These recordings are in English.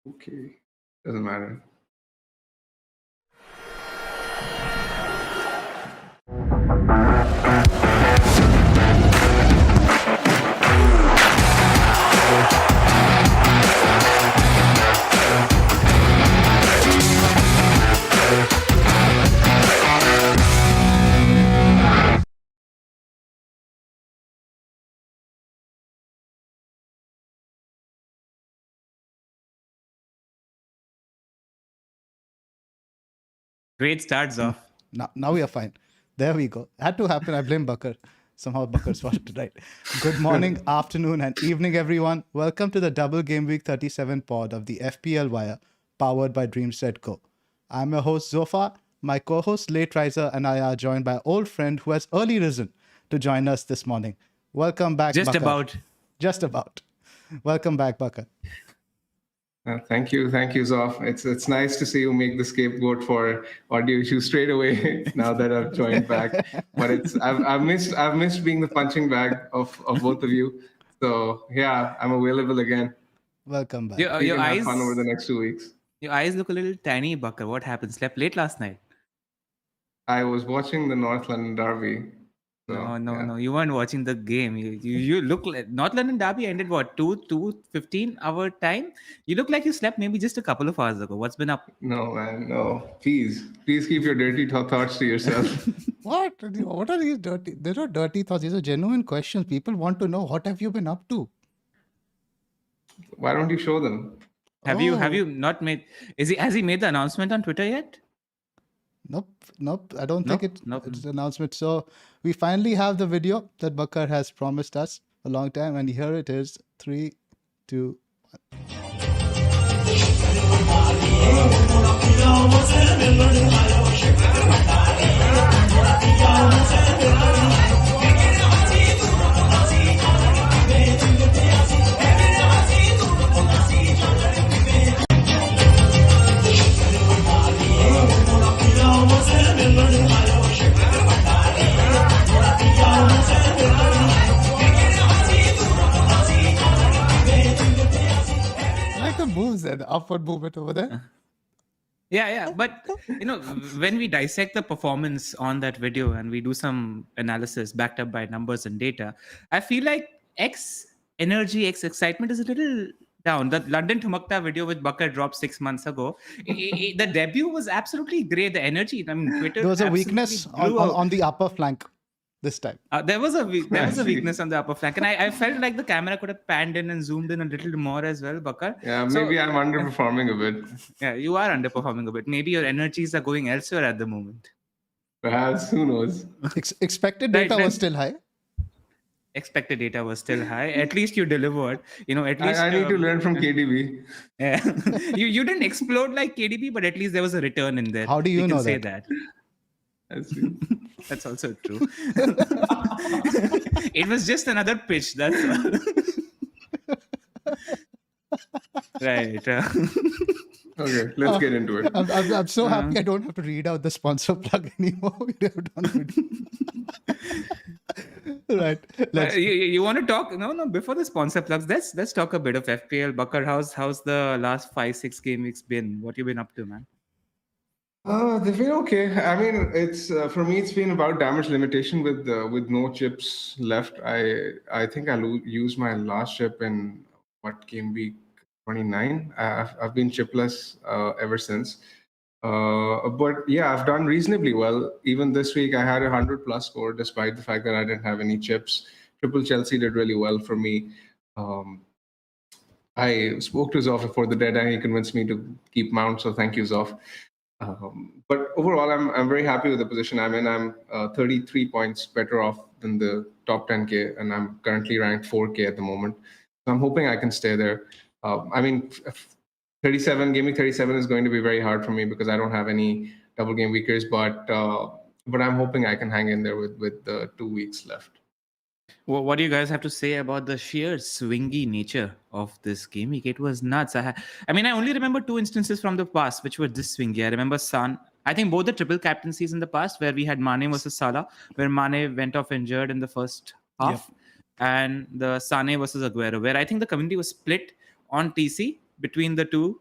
Okay, doesn't matter. Great starts off. Now we are fine. There we go. Had to happen. I blame Bakar. Somehow Bakar's fault tonight. Good morning, afternoon, and evening, everyone. Welcome to the double Game Week 37 pod of the FPL Wire, powered by DreamSetGo. I'm your host, Zofa. My co-host, Late Riser, and I are joined by old friend who has early risen to join us this morning. Welcome back, Just Bakar. about. Just about. Welcome back, Bakar. Thank you, Zoff. It's nice to see you make the scapegoat for audio issues straight away. Now that I've joined back, but I've missed being the punching bag of both of you. So yeah, I'm available again. Welcome back. We Your can have eyes fun over the next 2 weeks. Your eyes look a little tiny, Bakar. What happened? Slept late last night? I was watching the North London Derby. So, No. You weren't watching the game. You look like North London Derby ended what 2:15 our time. You look like you slept maybe just a couple of hours ago. What's been up? No, man, no. Please keep your dirty thoughts to yourself. What? What are these dirty? They're not dirty thoughts. These are genuine questions. People want to know, what have you been up to? Why don't you show them? Have you not made? Has he made the announcement on Twitter yet? Nope. I don't think it's an announcement. So we finally have the video that Bakar has promised us a long time, and here it is. 3, 2, 1. Moves and upward movement over there. Yeah. But when we dissect the performance on that video and we do some analysis backed up by numbers and data, I feel like X energy, X excitement is a little down. The London Thumakta video which Bakar dropped 6 months ago, the debut was absolutely great. The energy, Twitter. There was a weakness on the upper flank this time. There was a weakness on the upper flank, and I felt like the camera could have panned in and zoomed in a little more as well, Bakar. Yeah, maybe I'm underperforming a bit. Yeah, you are underperforming a bit. Maybe your energies are going elsewhere at the moment. Perhaps, who knows? Expected data was still high. Expected data was still high. At least you delivered. At least I need to learn from KDB. Yeah, you didn't explode like KDB, but at least there was a return in there. How do you know say that? That's also true. It was just another pitch. That's all. Right. Okay, let's get into it. I'm so happy I don't have to read out the sponsor plug anymore. We have done right. You want to talk? No. Before the sponsor plugs, let's talk a bit of FPL. Bakar, how's the last 5-6 game weeks been? What you been up to, man? They've been okay. I mean, it's for me, it's been about damage limitation with no chips left. I think I'll use my last chip in Gameweek 29. I've been chipless ever since. But yeah, I've done reasonably well. Even this week, I had a 100+ score despite the fact that I didn't have any chips. Triple Chelsea did really well for me. I spoke to Zoff before the deadline. He convinced me to keep Mount, so thank you, Zoff. But overall, I'm very happy with the position I'm in. I'm 33 points better off than the top 10K, and I'm currently ranked 4K at the moment. So I'm hoping I can stay there. I mean, 37 Gameweek 37 is going to be very hard for me because I don't have any double game weekers, but I'm hoping I can hang in there with the 2 weeks left. Well, what do you guys have to say about the sheer swingy nature of this game week? It was nuts. I only remember 2 instances from the past which were this swingy. I remember I think both the triple captaincies in the past where we had Mane versus Salah, where Mane went off injured in the first half, and the Sane versus Aguero, where I think the community was split on TC between the two.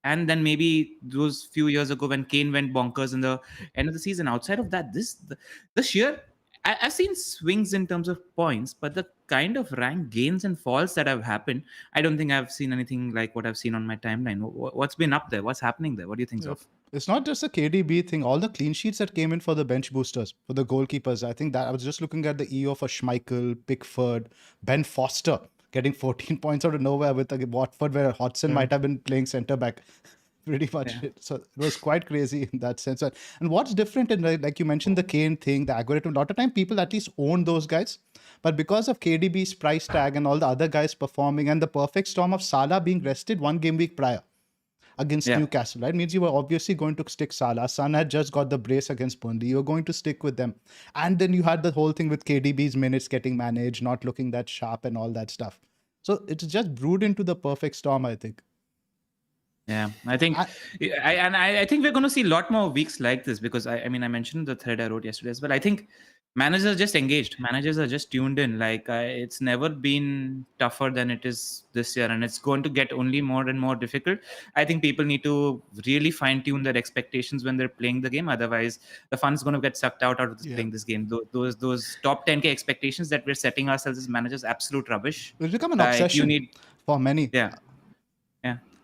And then maybe those few years ago when Kane went bonkers in the end of the season. Outside of that, the sheer... I've seen swings in terms of points, but the kind of rank gains and falls that have happened, I don't think I've seen anything like what I've seen on my timeline. What's been up there? What's happening there? What do you think, Zoff? It's not just a KDB thing. All the clean sheets that came in for the bench boosters, for the goalkeepers, I think that I was just looking at the EO for Schmeichel, Pickford, Ben Foster getting 14 points out of nowhere with Watford, where Hodgson might have been playing centre back. Pretty much. Yeah. So it was quite crazy in that sense. And what's different in, like you mentioned, the Kane thing, the Aguero, a lot of time people at least own those guys. But because of KDB's price tag and all the other guys performing and the perfect storm of Salah being rested 1 game week prior against Newcastle, right? Means you were obviously going to stick Salah. Son had just got the brace against Burnley. You were going to stick with them. And then you had the whole thing with KDB's minutes getting managed, not looking that sharp and all that stuff. So it's just brewed into the perfect storm, I think. Yeah, I think, I think we're going to see a lot more weeks like this because I mean, I mentioned the thread I wrote yesterday as well. I think managers are just engaged. Managers are just tuned in. Like it's never been tougher than it is this year, and it's going to get only more and more difficult. I think people need to really fine tune their expectations when they're playing the game. Otherwise, the fun's going to get sucked out of playing this game. Those top 10K expectations that we're setting ourselves as managers, absolute rubbish. It's become an Like obsession you need, for many. yeah.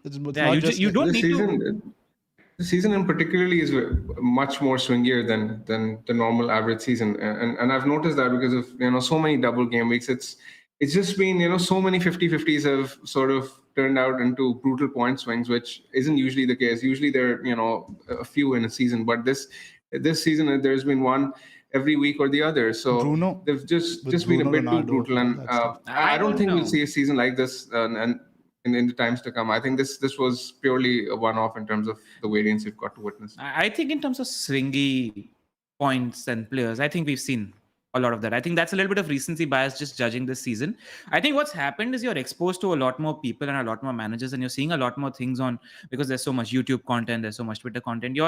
It's Yeah, not you just you like, don't This need to. season, the season in particularly is much more swingier than the normal average season, and I've noticed that because of so many double game weeks. It's just been so many 50-50s have sort of turned out into brutal point swings, which isn't usually the case. Usually there are a few in a season, but this season there's been one every week or the other. So Bruno they've just with been a Bruno, bit too Ronaldo, brutal, all and that stuff. I I don't don't think we'll know. see a season like this, and in the times to come. I think this was purely a one-off in terms of the variance we've got to witness. I think in terms of swingy points and players, I think we've seen a lot of that. I think that's a little bit of recency bias just judging this season. I think what's happened is you're exposed to a lot more people and a lot more managers, and you're seeing a lot more things on because there's so much YouTube content, there's so much Twitter content.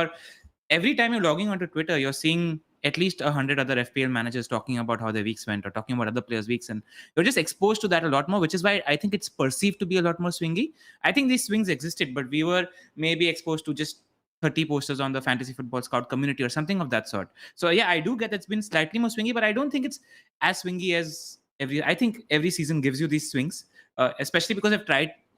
Every time you're logging onto Twitter, you're seeing at least 100 other FPL managers talking about how their weeks went or talking about other players' weeks, and you're just exposed to that a lot more, which is why I think it's perceived to be a lot more swingy. I think these swings existed, but we were maybe exposed to just 30 posters on the fantasy football scout community or something of that sort. So yeah, I do get it's been slightly more swingy, but I don't think it's as swingy as I think every season gives you these swings, especially because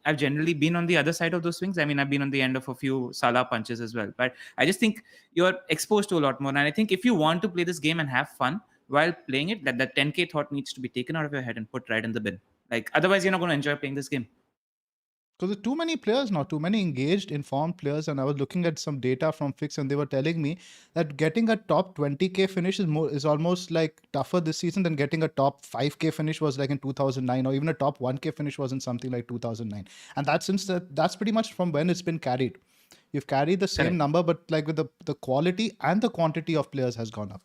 I've generally been on the other side of those swings. I mean, I've been on the end of a few Salah punches as well. But I just think you're exposed to a lot more. And I think if you want to play this game and have fun while playing it, that 10K thought needs to be taken out of your head and put right in the bin. Like, otherwise, you're not going to enjoy playing this game. Because there's too many players now, too many engaged, informed players. And I was looking at some data from Fix, and they were telling me that getting a top 20K finish is almost like tougher this season than getting a top 5K finish was like in 2009, or even a top 1K finish was in something like 2009. And that's pretty much from when it's been carried. You've carried the same number, but like with the quality and the quantity of players has gone up.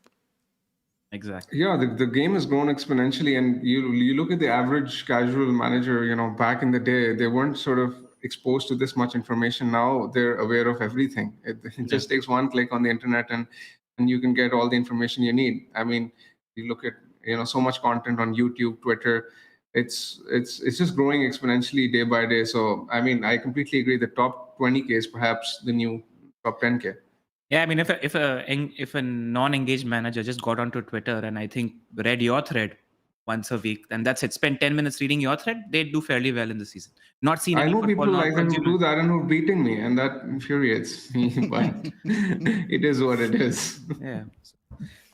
Exactly. Yeah, the game has grown exponentially, and you look at the average casual manager. Back in the day, they weren't sort of exposed to this much information. Now they're aware of everything. It just takes one click on the internet, and you can get all the information you need. I mean, you look at so much content on YouTube, Twitter. It's just growing exponentially day by day. So I mean, I completely agree. The top 20K is perhaps the new top 10K. Yeah, I mean, if a non-engaged manager just got onto Twitter and I think read your thread once a week, and that's it, spend 10 minutes reading your thread, they'd do fairly well in the season. Not seen I any know football, people not like that who consumed. do that and who are beating me, and that infuriates me. But it is what it is. Yeah.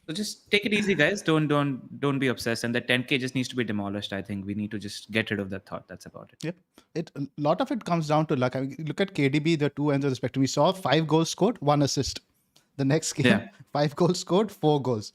So just take it easy, guys. Don't be obsessed. And the 10K just needs to be demolished. I think we need to just get rid of that thought. That's about it. Yep. A lot of it comes down to luck. I mean, look at KDB, the two ends of the spectrum. We saw 5 goals scored, 1 assist. The next game, 5 goals scored, 4 goals.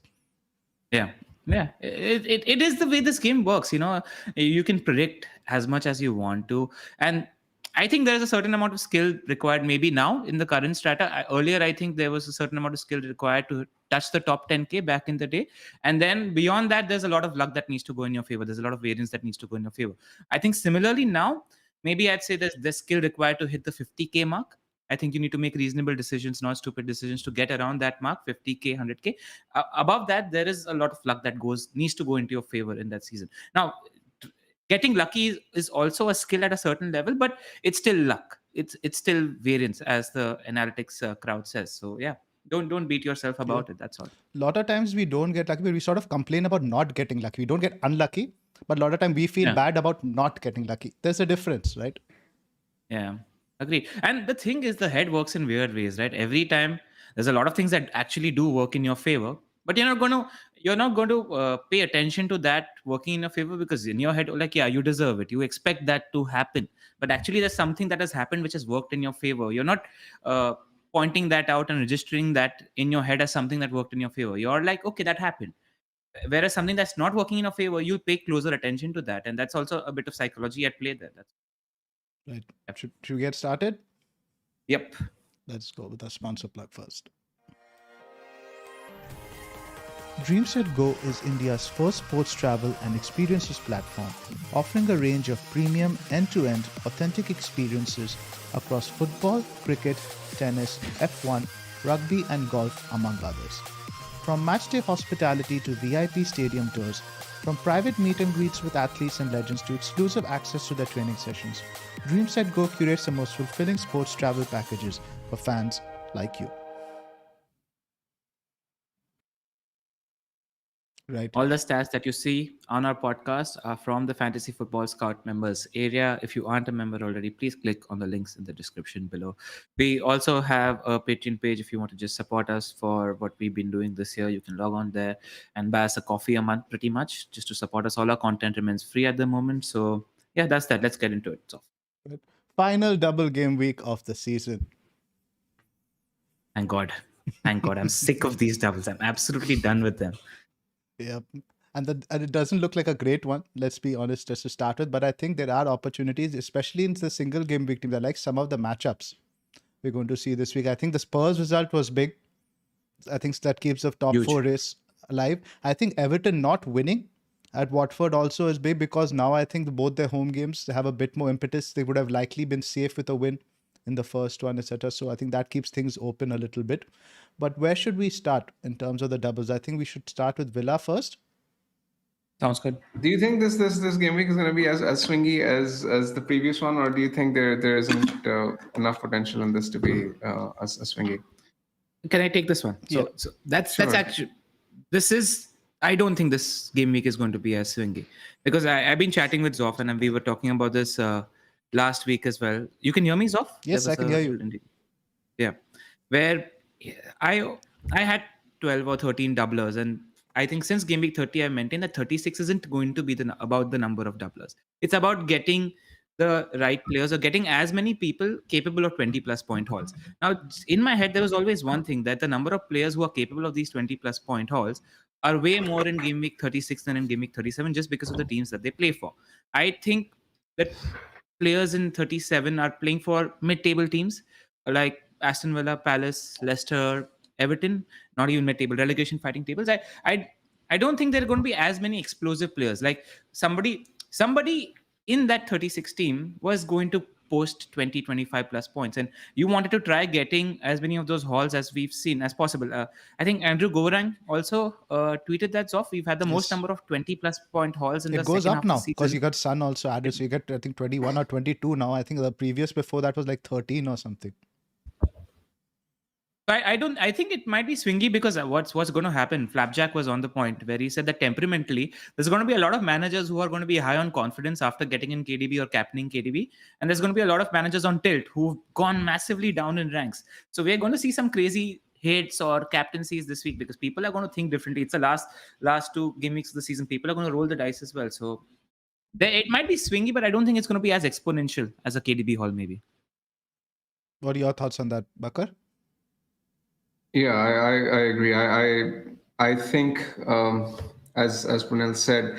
Yeah. It is the way this game works. You can predict as much as you want to, and I think there is a certain amount of skill required. Maybe now in the current strata, earlier I think there was a certain amount of skill required to touch the top 10K back in the day, and then beyond that, there's a lot of luck that needs to go in your favor. There's a lot of variance that needs to go in your favor. I think similarly now, maybe I'd say there's skill required to hit the 50K mark. I think you need to make reasonable decisions, not stupid decisions, to get around that mark, 50K, 100K. Above that, there is a lot of luck that needs to go into your favor in that season. Now, getting lucky is also a skill at a certain level, but it's still luck. It's still variance, as the analytics crowd says. So yeah, don't beat yourself about it. That's all. A lot of times we don't get lucky, but we sort of complain about not getting lucky. We don't get unlucky, but a lot of time we feel bad about not getting lucky. There's a difference, right? Yeah, agree. And the thing is, the head works in weird ways, right? Every time there's a lot of things that actually do work in your favor, but you're not going to pay attention to that working in your favor, because in your head, like, yeah, you deserve it. You expect that to happen, but actually there's something that has happened which has worked in your favor. You're not pointing that out and registering that in your head as something that worked in your favor. You're like, okay, that happened. Whereas something that's not working in your favor, you pay closer attention to that, and that's also a bit of psychology at play there. That's right. Should we get started? Yep. Let's go with our sponsor plug first. DreamSetGo is India's first sports travel and experiences platform, offering a range of premium end-to-end authentic experiences across football, cricket, tennis, F1, rugby and golf, among others. From matchday hospitality to VIP stadium tours, from private meet and greets with athletes and legends to exclusive access to their training sessions, DreamSetGo curates the most fulfilling sports travel packages for fans like you. Right. All the stats that you see on our podcast are from the Fantasy Football Scout members area. If you aren't a member already, please click on the links in the description below. We also have a Patreon page. If you want to just support us for what we've been doing this year, you can log on there and buy us a coffee a month pretty much just to support us. All our content remains free at the moment. So yeah, that's that. Let's get into it. So, Final double game week of the season. thank God. Thank God. I'm sick of these doubles. I'm absolutely done with them. Yep. And it doesn't look like a great one, let's be honest, just to start with. But I think there are opportunities, especially in the single game week team. I like some of the matchups we're going to see this week. I think the Spurs result was big. I think that keeps the top Huge. 4 race alive. I think Everton not winning at Watford also is big because now I think both their home games they have a bit more impetus. They would have likely been safe with a win in the first one, etc. So I think that keeps things open a little bit. But where should we start in terms of the doubles? I think we should start with Villa first. Sounds good. Do you think this game week is going to be as swingy as the previous one, or do you think there isn't enough potential in this to be as swingy? Can I take this one? Yeah. So that's Sure. actually this is. I don't think this game week is going to be as swingy because I've been chatting with Zoff and we were talking about this last week as well. You can hear me, Zoff? Yes, I can hear you. Yeah, where I had 12 or 13 doublers, and I think since game week 30, I maintained that 36 isn't going to be about the number of doublers. It's about getting the right players or getting as many people capable of 20 plus point hauls. Now, in my head, there was always one thing that the number of players who are capable of these 20 plus point hauls are way more in game week 36 than in game week 37 just because of the teams that they play for. I think that players in 37 are playing for mid-table teams like Aston Villa, Palace, Leicester, Everton, not even mid-table relegation fighting tables. I don't think there are going to be as many explosive players. Like somebody in that 36 team was going to post 20, 25 plus points. And you wanted to try getting as many of those hauls as we've seen as possible. I think Andrew Gorang also tweeted that off. We've had the most number of 20 plus point hauls in the It goes second up half now of the because season. you got Sun also added. So you get, I think, 21 or 22 now. I think the previous before that was like 13 or something. I think it might be swingy because what's going to happen? Flapjack was on the point where he said that temperamentally, there's going to be a lot of managers who are going to be high on confidence after getting in KDB or captaining KDB, and there's going to be a lot of managers on tilt who've gone massively down in ranks. So we're going to see some crazy hits or captaincies this week because people are going to think differently. It's the last 2 game weeks of the season. People are going to roll the dice as well. So it might be swingy, but I don't think it's going to be as exponential as a KDB haul maybe. What are your thoughts on that, Bakar? Yeah, I agree. I think as Pranil said,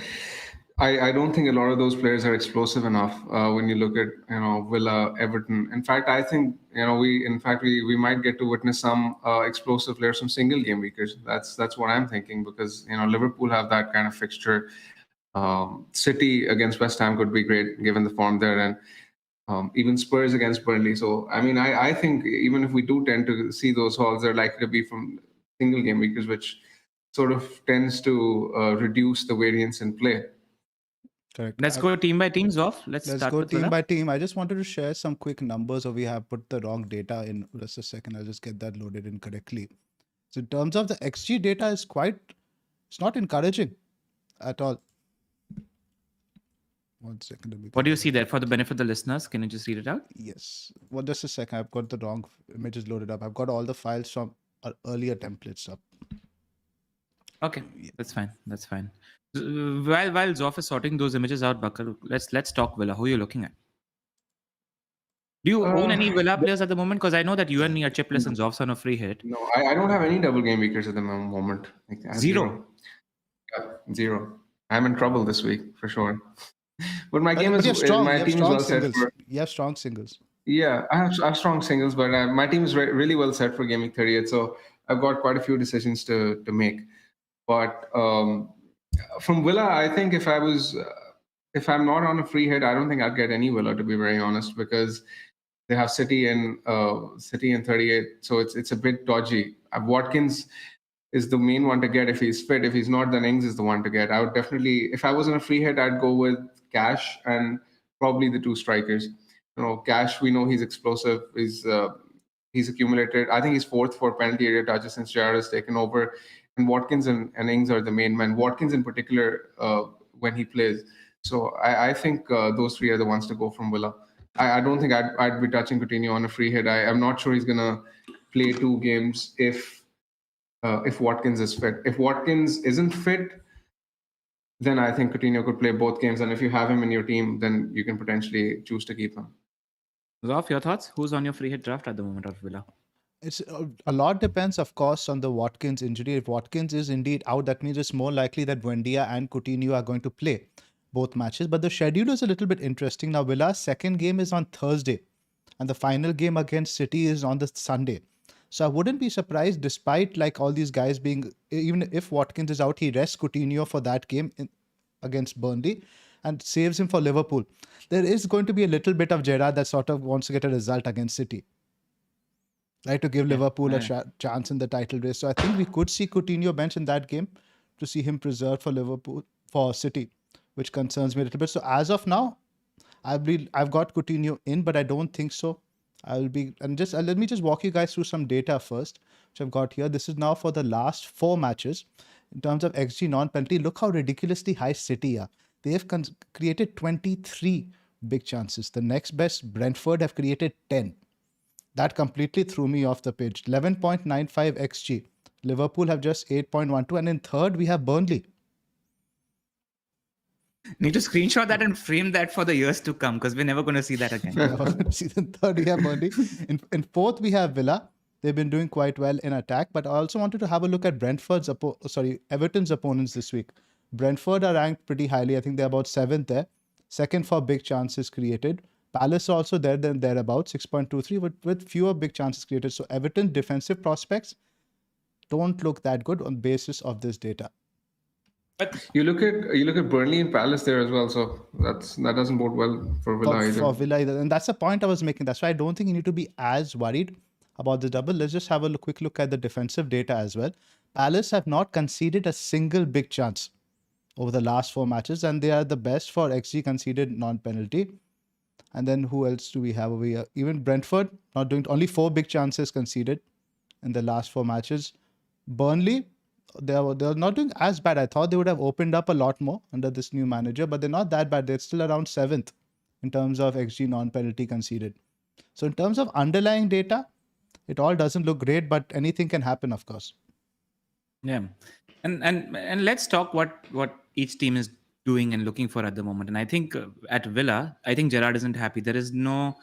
I don't think a lot of those players are explosive enough when you look at Villa, Everton. In fact, I think we might get to witness some explosive players from single game weekers. That's what I'm thinking because Liverpool have that kind of fixture. City against West Ham could be great given the form there, and even Spurs against Burnley. So, I mean, I think even if we do tend to see those hauls, they're likely to be from single game weekers, which sort of tends to reduce the variance in play. Correct. Let's go team by teams off. Let's start go with team Villa. by team. I just wanted to share some quick numbers, or we have put the wrong data in. Just a second, I'll just get that loaded in correctly. So in terms of the XG data, it's not encouraging at all. 1 second. What do you see there for the benefit of the listeners? Can you just read it out? Yes. Well, just a second. I've got the wrong images loaded up. I've got all the files from our earlier templates up. Okay, that's fine. That's fine. While Zoff is sorting those images out, Bakar, let's talk Villa. Who are you looking at? Do you own any Villa players at the moment? Because I know that you and me are chipless and Zoff's on a free hit. No, I don't have any double game weekers at the moment. Zero. Yeah, zero. I'm in trouble this week for sure. But my team is well set for. You have strong singles. Yeah, I have strong singles, but my team is really well set for Game Week 38. So I've got quite a few decisions to make. But from Villa, I think if I'm not on a free hit, I don't think I'd get any Villa, to be very honest, because they have City in 38, so it's a bit dodgy. Watkins is the main one to get if he's fit. If he's not, then Ings is the one to get. I would definitely, if I was on a free hit, I'd go with Cash and probably the two strikers. Cash, we know he's explosive. He's accumulated. I think he's fourth for penalty area touches since Gerrard has taken over. And Watkins and Ings are the main men. Watkins in particular, when he plays. So I think those three are the ones to go from Villa. I don't think I'd be touching Coutinho on a free hit. I'm not sure he's gonna play 2 games if Watkins is fit. If Watkins isn't fit, then I think Coutinho could play both games. And if you have him in your team, then you can potentially choose to keep him. Zoff, your thoughts? Who's on your free hit draft at the moment of Villa? It's a lot depends, of course, on the Watkins injury. If Watkins is indeed out, that means it's more likely that Buendia and Coutinho are going to play both matches. But the schedule is a little bit interesting. Now, Villa's second game is on Thursday, and the final game against City is on the Sunday. So I wouldn't be surprised, despite like all these guys being, even if Watkins is out, he rests Coutinho for that game against Burnley and saves him for Liverpool. There is going to be a little bit of Gerrard that sort of wants to get a result against City, right, to give Liverpool a chance in the title race. So I think we could see Coutinho bench in that game to see him preserved for City, which concerns me a little bit. So as of now, I've got Coutinho in, but I don't think so. Let me just walk you guys through some data first, which I've got here. This is now for the last 4 matches. In terms of XG non-penalty, look how ridiculously high City are. They have created 23 big chances. The next best, Brentford, have created 10. That completely threw me off the page. 11.95 XG. Liverpool have just 8.12. And in third, we have Burnley. Need to screenshot that and frame that for the years to come, because we're never going to see that again. Season third, we have Burnley. In fourth, we have Villa. They've been doing quite well in attack. But I also wanted to have a look at Everton's opponents this week. Brentford are ranked pretty highly. I think they're about 7th there. Second for big chances created. Palace also thereabouts, 6.23, with fewer big chances created. So Everton defensive prospects don't look that good on basis of this data. But you look at Burnley and Palace there as well, so that doesn't bode well for Villa either. For Villa either, and that's the point I was making. That's why I don't think you need to be as worried about the double. Let's just have a quick look at the defensive data as well. Palace have not conceded a single big chance over the last 4 matches, and they are the best for XG conceded non-penalty. And then who else do we have over here? Even Brentford not doing, only 4 big chances conceded in the last 4 matches. Burnley, they're not doing as bad. I thought they would have opened up a lot more under this new manager, but they're not that bad. They're still around 7th in terms of XG non-penalty conceded. So in terms of underlying data, it all doesn't look great, but anything can happen, of course. Yeah, and let's talk what each team is doing and looking for at the moment. And I think at Villa, I think Gerrard isn't happy. There is no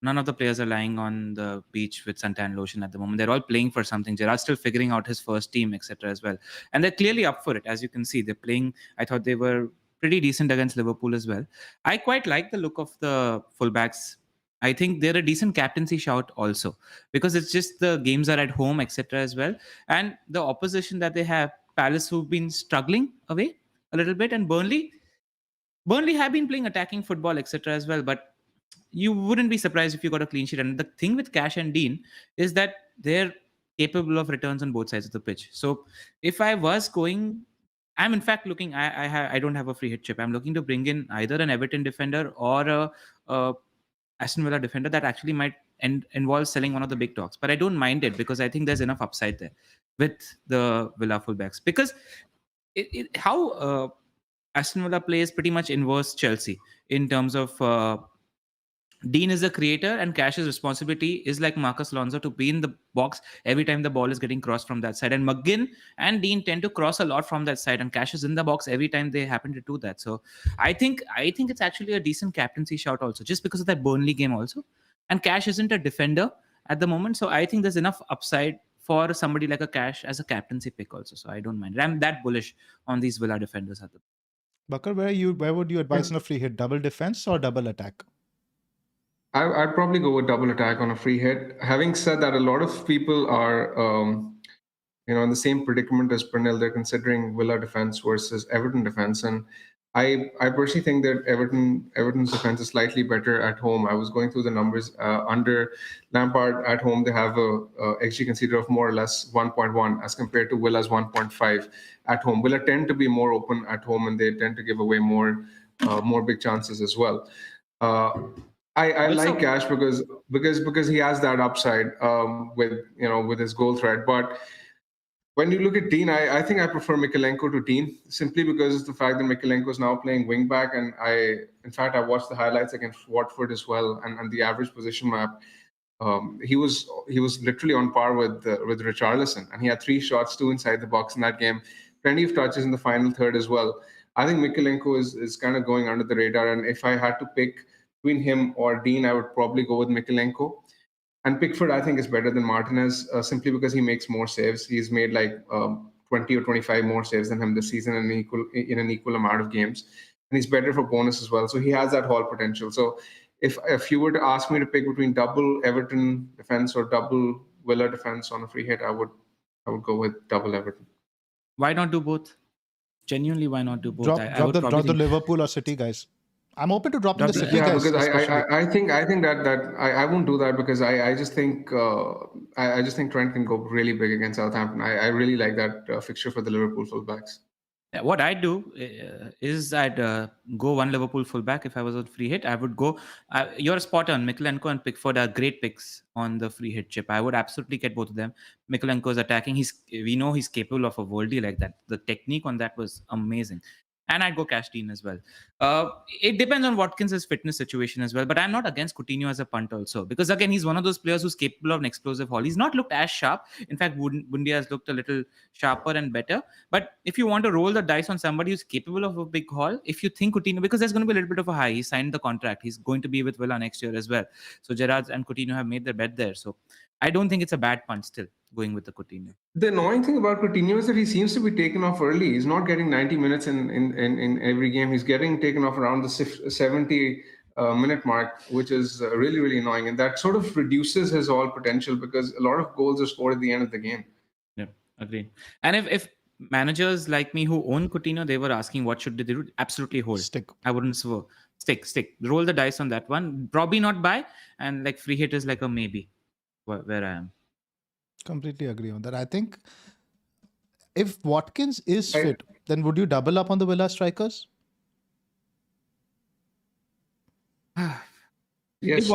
none of the players are lying on the beach with suntan lotion at the moment. They're all playing for something. Gerrard's still figuring out his first team, etc. as well. And they're clearly up for it. As you can see, they're playing. I thought they were pretty decent against Liverpool as well. I quite like the look of the fullbacks. I think they're a decent captaincy shout also, because it's just the games are at home, etc. as well. And the opposition that they have, Palace, who've been struggling away a little bit, and Burnley have been playing attacking football, etc. as well. But you wouldn't be surprised if you got a clean sheet. And the thing with Cash and Dean is that they're capable of returns on both sides of the pitch. So if I was going, I'm in fact looking, I don't have a free hit chip. I'm looking to bring in either an Everton defender or a Aston Villa defender that actually might involve selling one of the big dogs. But I don't mind it, because I think there's enough upside there with the Villa fullbacks. Because how Aston Villa plays pretty much inverse Chelsea in terms of Dean is a creator and Cash's responsibility is like Marcus Alonso to be in the box every time the ball is getting crossed from that side. And McGinn and Dean tend to cross a lot from that side, and Cash is in the box every time they happen to do that. So I think it's actually a decent captaincy shout also, just because of that Burnley game also. And Cash isn't a defender at the moment, so I think there's enough upside for somebody like a Cash as a captaincy pick also. So I don't mind. I'm that bullish on these Villa defenders at the Bakar, where would you advise on a free hit? Double defense or double attack? I'd probably go with double attack on a free hit. Having said that, a lot of people are in the same predicament as Pernil. They're considering Villa defense versus Everton defense, and I personally think that Everton's defense is slightly better at home. I was going through the numbers under Lampard at home. They have a XG consider of more or less 1.1 as compared to Villa's 1.5 at home. Villa tend to be more open at home, and they tend to give away more big chances as well. Uh, I like Cash because he has that upside with his goal threat. But when you look at Dean, I think I prefer Mykolenko to Dean simply because of the fact that Mykolenko is now playing wing back, and in fact, I watched the highlights against Watford as well, and the average position map. He was literally on par with Richarlison, and he had 3 shots, 2 inside the box in that game, plenty of touches in the final third as well. I think Mykolenko is kind of going under the radar, and if I had to pick between him or Dean, I would probably go with Mykolenko. And Pickford, I think, is better than Martinez simply because he makes more saves. He's made like 20 or 25 more saves than him this season in an equal amount of games. And he's better for bonus as well. So he has that haul potential. So if you were to ask me to pick between double Everton defense or double Villa defense on a free hit, I would go with double Everton. Why not do both? Genuinely, why not do both? Drop the Liverpool or City guys. I'm open to dropping the City guys. Because I think that I won't do that because I just think Trent can go really big against Southampton. I really like that fixture for the Liverpool fullbacks. Yeah, what I do is I'd go one Liverpool fullback. If I was on free hit, I would go. You're spot on. Mykolenko and Pickford are great picks on the free hit chip. I would absolutely get both of them. Mykolenko is attacking. We know he's capable of a worldie like that. The technique on that was amazing. And I'd go Cash Dean as well. It depends on Watkins' fitness situation as well. But I'm not against Coutinho as a punt also. Because again, he's one of those players who's capable of an explosive haul. He's not looked as sharp. In fact, Bundia has looked a little sharper and better. But if you want to roll the dice on somebody who's capable of a big haul, if you think Coutinho, because there's going to be a little bit of a high. He signed the contract. He's going to be with Villa next year as well. So Gerrard and Coutinho have made their bet there. So I don't think it's a bad punt still going with the Coutinho. The annoying thing about Coutinho is that he seems to be taken off early. He's not getting 90 minutes in every game. He's getting taken off around the 70 minute mark, which is really, really annoying. And that sort of reduces his all potential because a lot of goals are scored at the end of the game. Yeah, agreed. And if managers like me who own Coutinho, they were asking what should they do? Absolutely hold. Stick. I wouldn't swear. Stick. Roll the dice on that one. Probably not buy. And like free hit is like a maybe where I am. Completely agree on that. I think if Watkins is fit, then would you double up on the Villa strikers? Yes,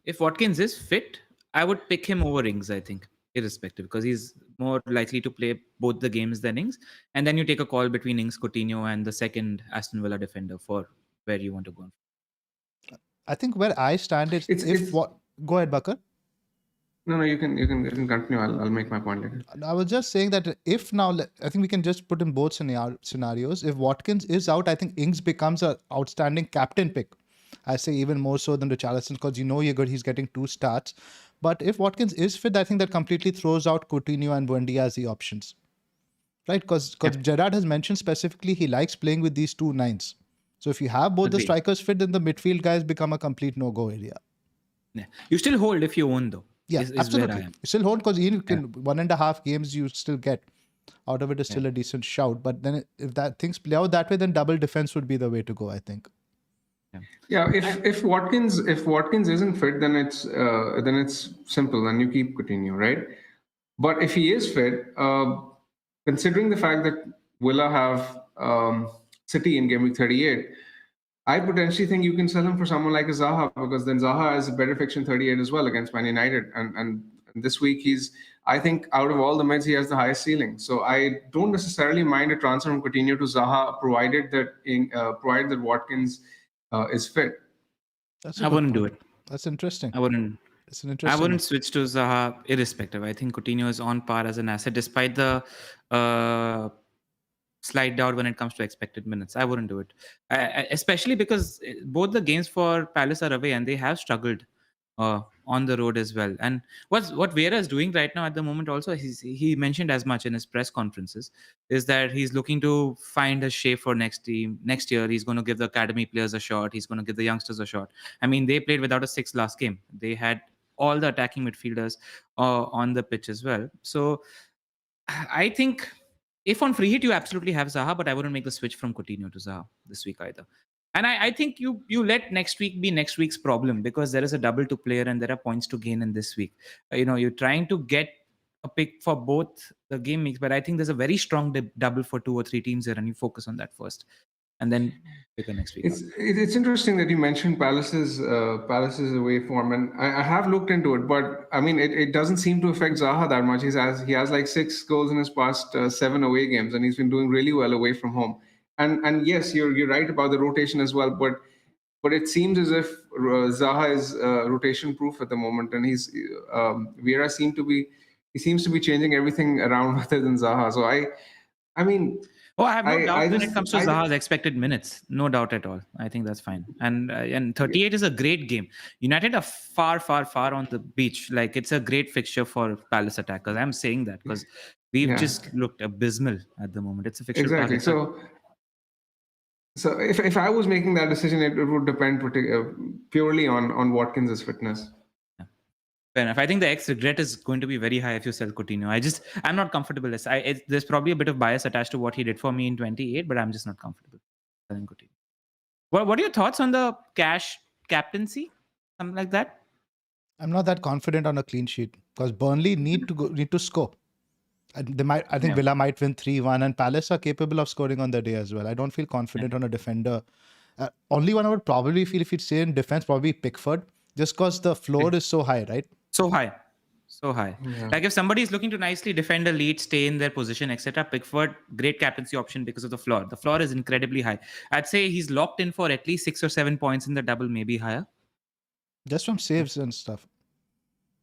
if Watkins is fit, I would pick him over Ings, I think, irrespective, because he's more likely to play both the games than Ings. And then you take a call between Ings, Coutinho, and the second Aston Villa defender for where you want to go. I think where I stand is go ahead, Bakar. No, you can continue. I'll make my point later. I was just saying that if now, I think we can just put in both scenarios. If Watkins is out, I think Ings becomes an outstanding captain pick. I say even more so than Richarlison because you're good. He's getting 2 starts. But if Watkins is fit, I think that completely throws out Coutinho and Buendia as the options. Right? Because Gerrard has mentioned specifically he likes playing with these 2 nines. So if you have both the strikers fit, then the midfield guys become a complete no-go area. Yeah. You still hold if you own though. Yeah, absolutely. You still hold because you can 1.5 games you still get out of it is still a decent shout. But then if that things play out that way, then double defense would be the way to go, I think. Yeah, if Watkins isn't fit, then it's simple, and you keep Coutinho, right? But if he is fit, considering the fact that Villa have City in Gameweek 38, I potentially think you can sell him for someone like a Zaha because then Zaha has a better fixture 38 as well against Man United. And this week I think out of all the mids, he has the highest ceiling. So I don't necessarily mind a transfer from Coutinho to Zaha, provided that Watkins is fit. I wouldn't do it. That's interesting. I wouldn't. It's an interesting. I wouldn't switch to Zaha irrespective. I think Coutinho is on par as an asset despite the slide down when it comes to expected minutes. I wouldn't do it, especially because both the games for Palace are away and they have struggled on the road as well. And what Vieira is doing right now at the moment also, he mentioned as much in his press conferences, is that he's looking to find a shape for next year. He's going to give the academy players a shot. He's going to give the youngsters a shot. I mean, they played without a 6 last game. They had all the attacking midfielders on the pitch as well. So I think if on free hit you absolutely have Zaha, but I wouldn't make the switch from Coutinho to Zaha this week either. And I think you let next week be next week's problem because there is a double to player and there are points to gain in this week. You're trying to get a pick for both the game weeks, but I think there's a very strong double for 2 or 3 teams there, and you focus on that first, and then pick a next week. It's interesting that you mentioned Palace's away form, and I have looked into it, but I mean it doesn't seem to affect Zaha that much. He has like 6 goals in his past 7 away games, and he's been doing really well away from home. And yes, you're right about the rotation as well, but it seems as if Zaha is rotation proof at the moment, and Vieira seems to be changing everything around rather than Zaha. So I mean. I have no doubt when it comes to Zaha's expected minutes. No doubt at all. I think that's fine. And 38 is a great game. United are far, far, far on the beach. Like, it's a great fixture for Palace attackers. I'm saying that because we've just looked abysmal at the moment. It's a fixture. Exactly. So if I was making that decision, it would depend purely on Watkins' fitness. Fair enough. I think the X regret is going to be very high if you sell Coutinho. I'm not comfortable. There's probably a bit of bias attached to what he did for me in 28, but I'm just not comfortable selling Coutinho. What are your thoughts on the cash captaincy? Something like that? I'm not that confident on a clean sheet because Burnley need to score. I think Villa might win 3-1, and Palace are capable of scoring on the day as well. I don't feel confident on a defender. Only one I would probably feel if you'd say in defense, probably Pickford, just because the floor is so high, right? So high. Yeah. Like if somebody is looking to nicely defend a lead, stay in their position, etc., Pickford, great captaincy option because of the floor. The floor is incredibly high. I'd say he's locked in for at least 6 or 7 points in the double, maybe higher. Just from saves and stuff.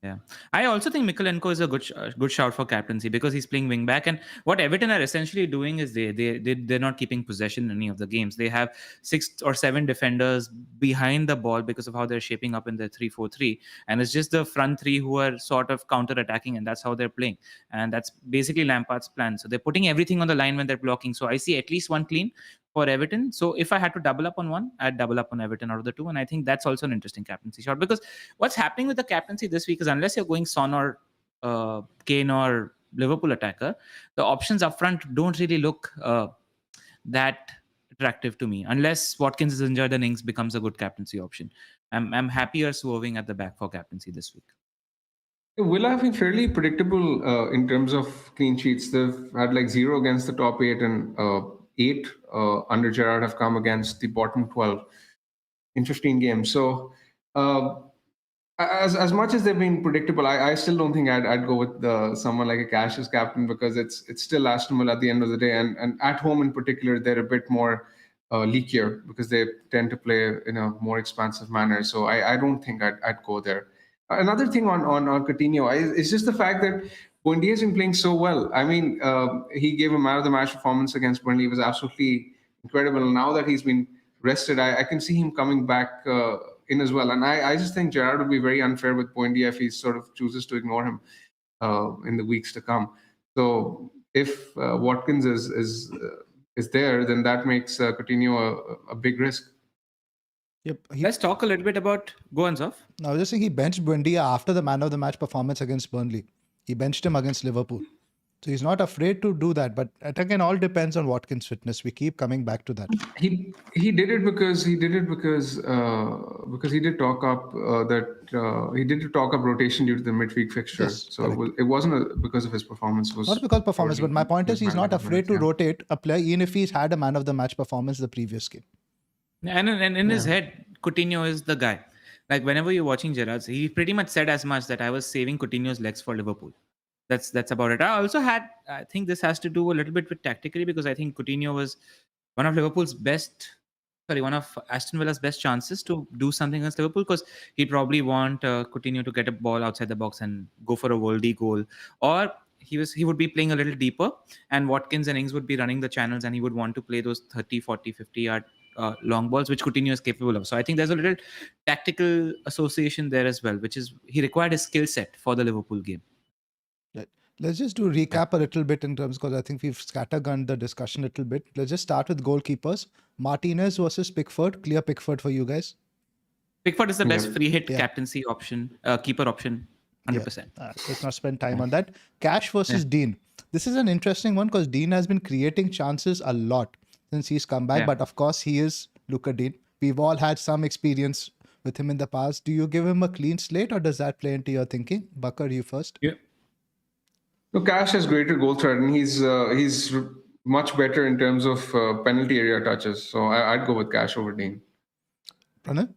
Yeah, I also think Mikolenko is a good shout for captaincy because he's playing wing back. And what Everton are essentially doing is they're not keeping possession in any of the games. They have 6 or 7 defenders behind the ball because of how they're shaping up in the 3-4-3, and it's just the front 3 who are sort of counter-attacking, and that's how they're playing. And that's basically Lampard's plan. So they're putting everything on the line when they're blocking. So I see at least one clean for Everton. So if I had to double up on one, I'd double up on Everton out of the 2. And I think that's also an interesting captaincy shot because what's happening with the captaincy this week is unless you're going Son or Kane or Liverpool attacker, the options up front don't really look that attractive to me. Unless Watkins is injured and Ings becomes a good captaincy option. I'm happier swerving at the back for captaincy this week. Villa have been fairly predictable in terms of clean sheets. They've had like 0 against the top 8 and 8 under Gerrard have come against the bottom 12 in 15 games. So as much as they've been predictable, I still don't think I'd go with someone like a Cash as captain because it's still Aston Villa at the end of the day, and at home in particular they're a bit more leakier because they tend to play in a more expansive manner. So I don't think I'd go there. Another thing on Coutinho is just the fact that Buendia has been playing so well. I mean, he gave a man of the match performance against Burnley. It was absolutely incredible. Now that he's been rested, I can see him coming back in as well. And I just think Gerrard would be very unfair with Buendia if he sort of chooses to ignore him in the weeks to come. So if Watkins is there, then that makes Coutinho a big risk. Yep. Let's talk a little bit about Goanzov. I was just saying he benched Buendia after the man of the match performance against Burnley. He benched him against Liverpool. So he's not afraid to do that. But I think it all depends on Watkins' fitness. We keep coming back to that. He did it because he did talk up rotation due to the midweek fixture. Yes, so it wasn't because of his performance. Not because of performance, but my point is he's not afraid to rotate a player even if he's had a man of the match performance the previous game. And in his head, Coutinho is the guy. Like whenever you're watching Gerrard, he pretty much said as much that I was saving Coutinho's legs for Liverpool. That's about it. I think this has to do a little bit with tactically because I think Coutinho was one of Aston Villa's best chances to do something against Liverpool because he'd probably want Coutinho to get a ball outside the box and go for a worldie goal, or he would be playing a little deeper and Watkins and Ings would be running the channels and he would want to play those 30, 40, 50 yard long balls, which Coutinho is capable of. So I think there's a little tactical association there as well, which is he required a skill set for the Liverpool game. Right. Let's just do recap a little bit in terms because I think we've scattergunned the discussion a little bit. Let's just start with goalkeepers. Martinez versus Pickford. Clear Pickford for you guys. Pickford is the best free hit captaincy option, keeper option, 100%. Let's not spend time on that. Cash versus Dean. This is an interesting one because Dean has been creating chances a lot since he's come back. Yeah. But of course, he is Luka Dean. We've all had some experience with him in the past. Do you give him a clean slate or does that play into your thinking? Bakar, you first. Yeah. So Cash has greater goal threat, and he's much better in terms of penalty area touches. So I'd go with Cash over Dean. Pranay?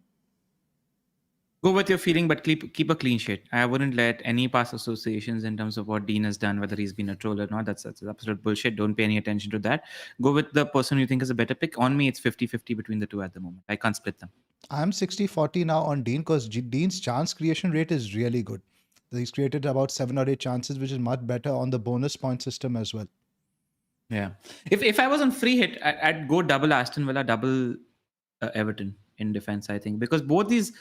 Go with your feeling, but keep a clean sheet. I wouldn't let any past associations in terms of what Dean has done, whether he's been a troll or not. That's absolute bullshit. Don't pay any attention to that. Go with the person you think is a better pick. On me, it's 50-50 between the two at the moment. I can't split them. I'm 60-40 now on Dean because Dean's chance creation rate is really good. He's created about 7 or 8 chances, which is much better on the bonus point system as well. Yeah. If I was on free hit, I'd go double Aston Villa, double Everton in defense, I think. Because both these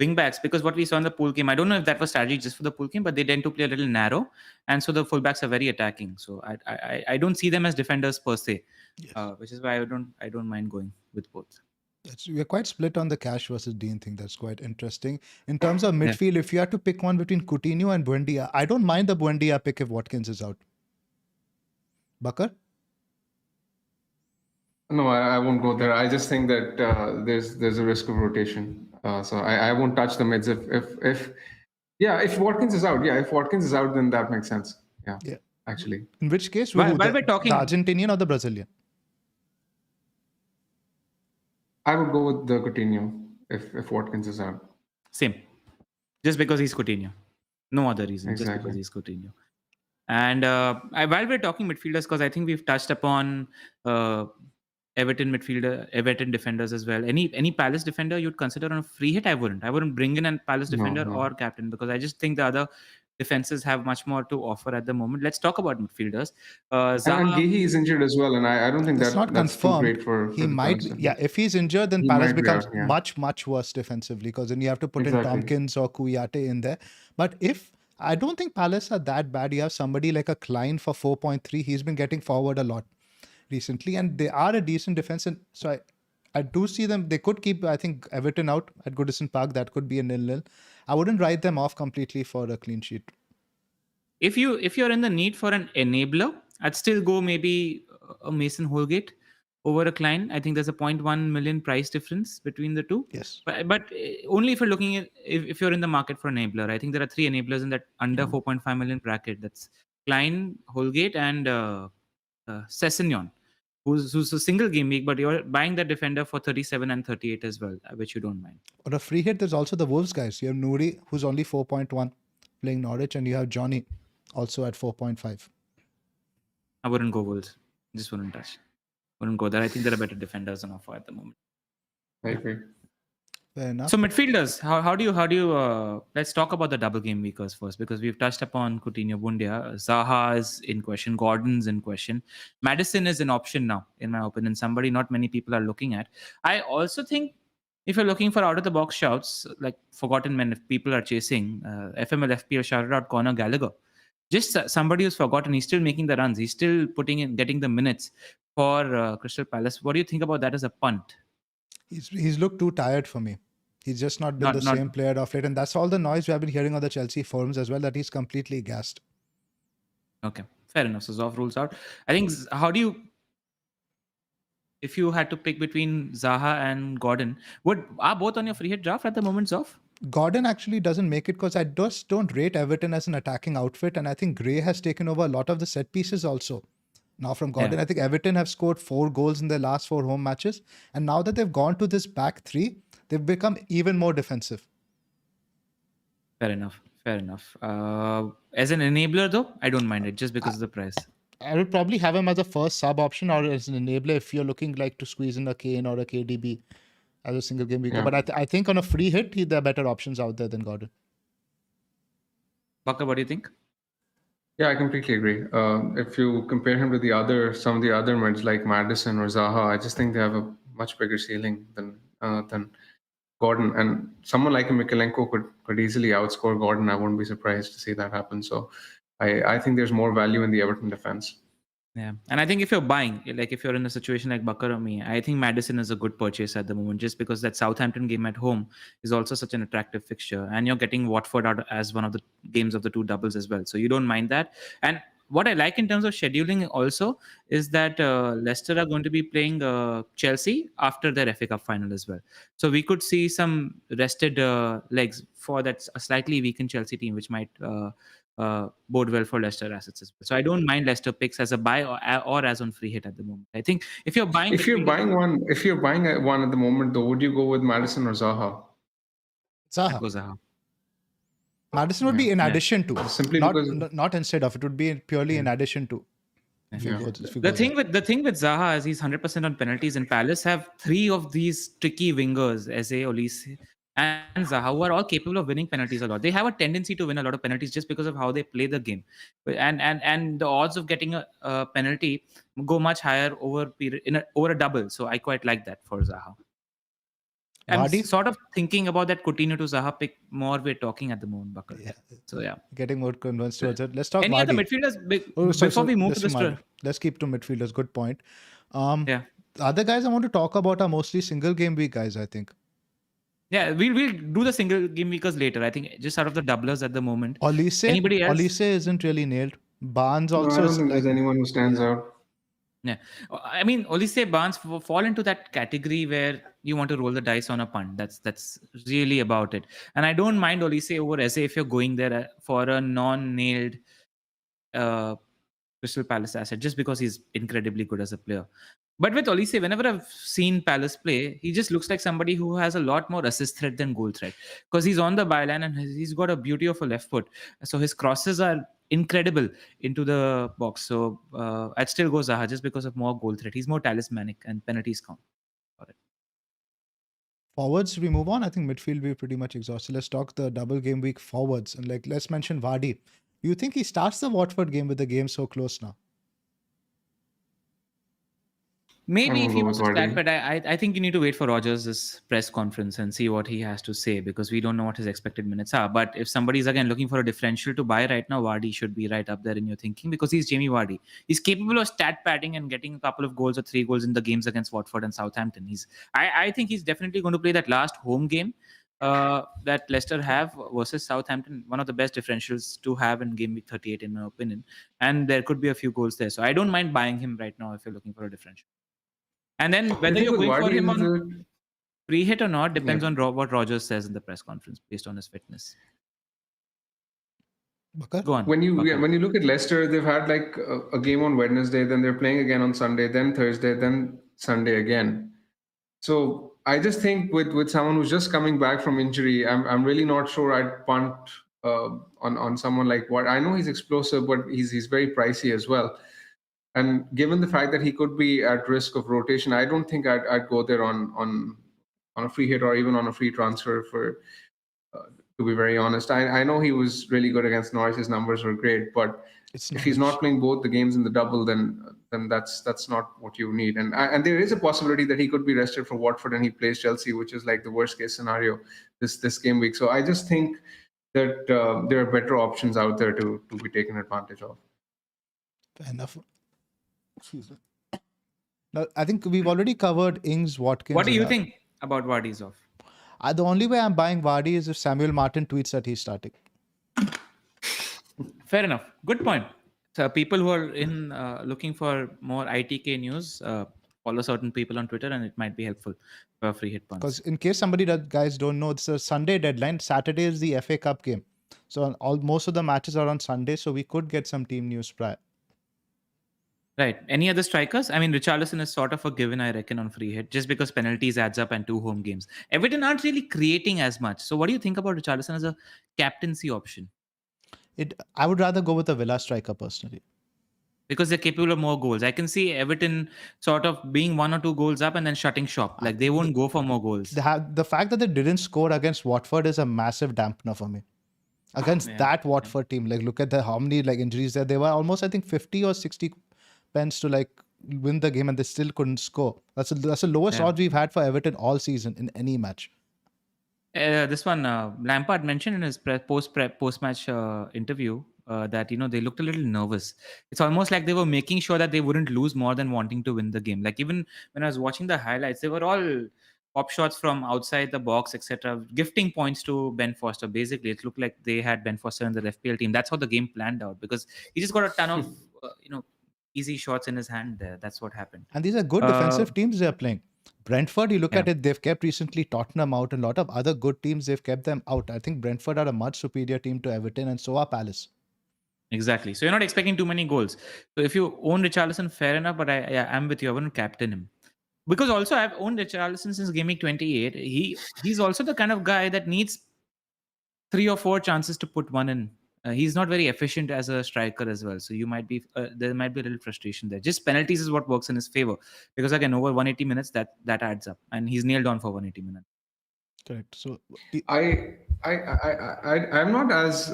wingbacks, because what we saw in the pool game, I don't know if that was strategy just for the pool game, but they tend to play a little narrow. And so the fullbacks are very attacking. So I don't see them as defenders per se, Yes. which is why I don't mind going with both. We're quite split on the Cash versus Dean thing. That's quite interesting. In terms of midfield, if you had to pick one between Coutinho and Buendia, I don't mind the Buendia pick if Watkins is out. Bakar? No, I won't go there. I just think that there's a risk of rotation. So I won't touch the mids if Watkins is out. Yeah, if Watkins is out, then that makes sense. Yeah. Actually. In which case, While the we're talking- Argentinian or the Brazilian? I would go with the Coutinho if Watkins is out. Same. Just because he's Coutinho. No other reason. Just Exactly. because he's Coutinho. And while we're talking midfielders, because I think we've touched upon Everton defenders as well. Any Palace defender you'd consider on a free hit? I wouldn't bring in a Palace defender No. or captain, because I just think the other defenses have much more to offer at the moment. Let's talk about midfielders. And Zaha, Gehi is injured as well, and I don't think It's not that's too confirmed. great for He the might Palace. be. Yeah, if he's injured, then He Palace might be becomes out, yeah. much worse defensively because then you have to put Exactly. in Tompkins or Kouyaté in there. But I don't think Palace are that bad. You have somebody like a Klein for 4.3. He's been getting forward a lot recently, and they are a decent defense. And so I do see them. They could keep, I think, Everton out at Goodison Park. That could be a 0-0. I wouldn't write them off completely for a clean sheet. if you're in the need for an enabler, I'd still go maybe a Mason Holgate over a Klein. I think there's a 0.1 million price difference between the two. Yes. But only if you're looking at if you're in the market for enabler. I think there are 3 enablers in that under 4.5 million bracket. That's Klein, Holgate, and Sessegnon, who's a single game week, but you're buying that defender for 37 and 38 as well, which you don't mind. On a free hit, there's also the Wolves guys. You have Nouri, who's only 4.1 playing Norwich, and you have Johnny also at 4.5. I wouldn't go Wolves. Just wouldn't touch. Wouldn't go there. I think there are better defenders on offer at the moment. I agree. Fair enough. So midfielders, how do you let's talk about the double game weekers first, because we've touched upon Coutinho, Buendia, Zaha is in question, Gordon's in question, Maddison is an option now, in my opinion, somebody not many people are looking at. I also think if you're looking for out of the box shouts, like forgotten men, if people are chasing, FML FPL shouted out Conor Gallagher. Just somebody who's forgotten. He's still making the runs. He's still getting the minutes for Crystal Palace. What do you think about that as a punt? He's looked too tired for me. He's just not been the same player of late. And that's all the noise we have been hearing on the Chelsea forums as well, that he's completely gassed. Okay, fair enough. So Zoff rules out. I think, if you had to pick between Zaha and Gordon, are both on your free hit draft at the moment, Zoff? Gordon actually doesn't make it because I just don't rate Everton as an attacking outfit. And I think Gray has taken over a lot of the set pieces also. Now from Gordon, Yeah. I think Everton have scored 4 goals in their last 4 home matches. And now that they've gone to this back 3, they've become even more defensive. Fair enough. As an enabler, though, I don't mind it just because of the price. I would probably have him as a first sub option or as an enabler if you're looking like to squeeze in a Kane or a KDB as a single game weeker. Yeah. But I think on a free hit, there are better options out there than Gordon. Bakar, what do you think? Yeah, I completely agree. If you compare him to some of the other mids like Maddison or Zaha, I just think they have a much bigger ceiling than Gordon. And someone like Mikalenko could easily outscore Gordon. I wouldn't be surprised to see that happen. So I think there's more value in the Everton defense. Yeah, and I think if you're buying, like if you're in a situation like Bakar or me, I think Maddison is a good purchase at the moment, just because that Southampton game at home is also such an attractive fixture, and you're getting Watford out as one of the games of the 2 doubles as well. So you don't mind that. And what I like in terms of scheduling also is that Leicester are going to be playing Chelsea after their FA Cup final as well. So we could see some rested legs for that a slightly weakened Chelsea team, which might bode well for Leicester assets as well. So I don't mind Leicester picks as a buy or as on free hit at the moment. I think if you're buying If you're buying one at the moment, though, would you go with Madison or Zaha? Zaha. Zaha. Madison would be in addition to, Simply not because not instead of. It would be purely in addition to. The thing with Zaha is he's 100% on penalties, and Palace have three of these tricky wingers, Eze, Olise, and Zaha, who are all capable of winning penalties a lot. They have a tendency to win a lot of penalties just because of how they play the game, and the odds of getting a penalty go much higher over over a double. So I quite like that for Zaha. I'm Vardy? sort of thinking about that Coutinho to Zaha pick more. We're talking at the moment, Bakar. Yeah. So yeah, Getting more convinced towards it. Let's talk any Vardy. other midfielders before we move to the let's keep to midfielders. Good point. Yeah. The other guys I want to talk about are mostly single game week guys, I think. Yeah, we'll do the single game weekers later. I think just out of the doublers at the moment. Olise, Anybody else? Olise isn't really nailed. Barnes no, also I don't is think like, there's anyone who stands out. Yeah, I mean, Olise, Barnes fall into that category where you want to roll the dice on a punt. That's really about it. And I don't mind Olise over Eze if you're going there for a non-nailed Crystal Palace asset, just because he's incredibly good as a player. But with Olise, whenever I've seen Palace play, he just looks like somebody who has a lot more assist threat than goal threat, because he's on the byline and he's got a beauty of a left foot. So his crosses are incredible into the box. So I'd still go Zaha just because of more goal threat. He's more talismanic and penalties count. Forwards, we move on. I think midfield we're pretty much exhausted. Let's talk the double game week forwards. And let's mention Vardy. Do you think he starts the Watford game with the game so close now? Maybe if he wants to start, but I think you need to wait for Rodgers' press conference and see what he has to say, because we don't know what his expected minutes are. But if somebody's again looking for a differential to buy right now, Vardy should be right up there in your thinking, because he's Jamie Vardy. He's capable of stat padding and getting a couple of goals or 3 goals in the games against Watford and Southampton. I think he's definitely going to play that last home game that Leicester have versus Southampton, one of the best differentials to have in game week 38 in my opinion, and there could be a few goals there. So I don't mind buying him right now if you're looking for a differential. And then whether you're going for him on free hit or not depends on what Rodgers says in the press conference based on his fitness. Bakar? Go on. When you look at Leicester, they've had like a game on Wednesday, then they're playing again on Sunday, then Thursday, then Sunday again. So I just think with someone who's just coming back from injury, I'm really not sure I'd punt on someone like what. I know he's explosive, but he's very pricey as well. And given the fact that he could be at risk of rotation, I don't think I'd go there on a free hit or even on a free transfer. To be very honest, I know he was really good against Norwich. His numbers were great, but if he's not playing both the games in the double, then that's not what you need. And there is a possibility that he could be rested for Watford and he plays Chelsea, which is like the worst case scenario this game week. So I just think that there are better options out there to be taken advantage of. Fair enough. Excuse me. Now, I think we've already covered Ings, Watkins. What do you think about Vardy's off? The only way I'm buying Vardy is if Samuel Martin tweets that he's starting. Fair enough. Good point. So people who are in looking for more ITK news, follow certain people on Twitter, and it might be helpful for free hit punts. Because in case somebody guys don't know, it's a Sunday deadline. Saturday is the FA Cup game. So most of the matches are on Sunday, so we could get some team news prior. Right. Any other strikers? I mean, Richarlison is sort of a given, I reckon, on free hit, just because penalties adds up and 2 home games. Everton aren't really creating as much. So what do you think about Richarlison as a captaincy option? I would rather go with a Villa striker personally. Because they're capable of more goals. I can see Everton sort of being 1 or 2 goals up and then shutting shop. Like they won't go for more goals. The fact that they didn't score against Watford is a massive dampener for me. Against that Watford team, like look at how many injuries there. They were almost, I think, 50 or 60 pence to win the game, and they still couldn't score. That's the lowest odds we've had for Everton all season in any match. This one, Lampard mentioned in his post-match interview that they looked a little nervous. It's almost like they were making sure that they wouldn't lose more than wanting to win the game. Like even when I was watching the highlights, they were all pop shots from outside the box, etc., gifting points to Ben Foster. Basically, it looked like they had Ben Foster in the FPL team. That's how the game planned out, because he just got a ton of easy shots in his hand there. That's what happened. And these are good defensive teams they're playing. Brentford, you look at it, they've kept recently Tottenham out, and a lot of other good teams, they've kept them out. I think Brentford are a much superior team to Everton, and so are Palace. Exactly. So you're not expecting too many goals. So if you own Richarlison, fair enough, but I'm with you. I wouldn't captain him. Because also I've owned Richarlison since Gameweek 28. He's also the kind of guy that needs 3 or 4 chances to put one in. He's not very efficient as a striker as well. So there might be a little frustration there. Just penalties is what works in his favor. Because again, over 180 minutes, that adds up. And he's nailed on for 180 minutes. Correct. So I'm not as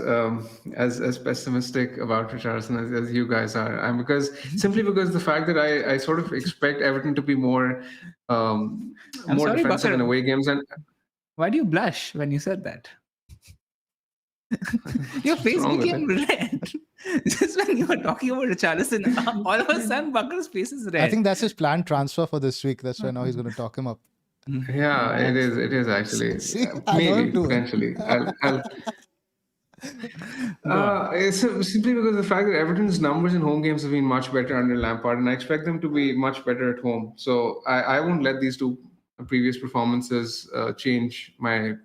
pessimistic about Richarlison as you guys are. Simply because the fact that I sort of expect Everton to be more defensive Bakar. in away games. And why do you blush when you said that? Your face became red. Just when you were talking about Richarlison, all of a sudden Bakar's face is red. I think that's his planned transfer for this week. That's why now he's going to talk him up. Yeah, it is actually. Maybe, potentially. It's simply because of the fact that Everton's numbers in home games have been much better under Lampard, and I expect them to be much better at home. So I won't let these two previous performances change my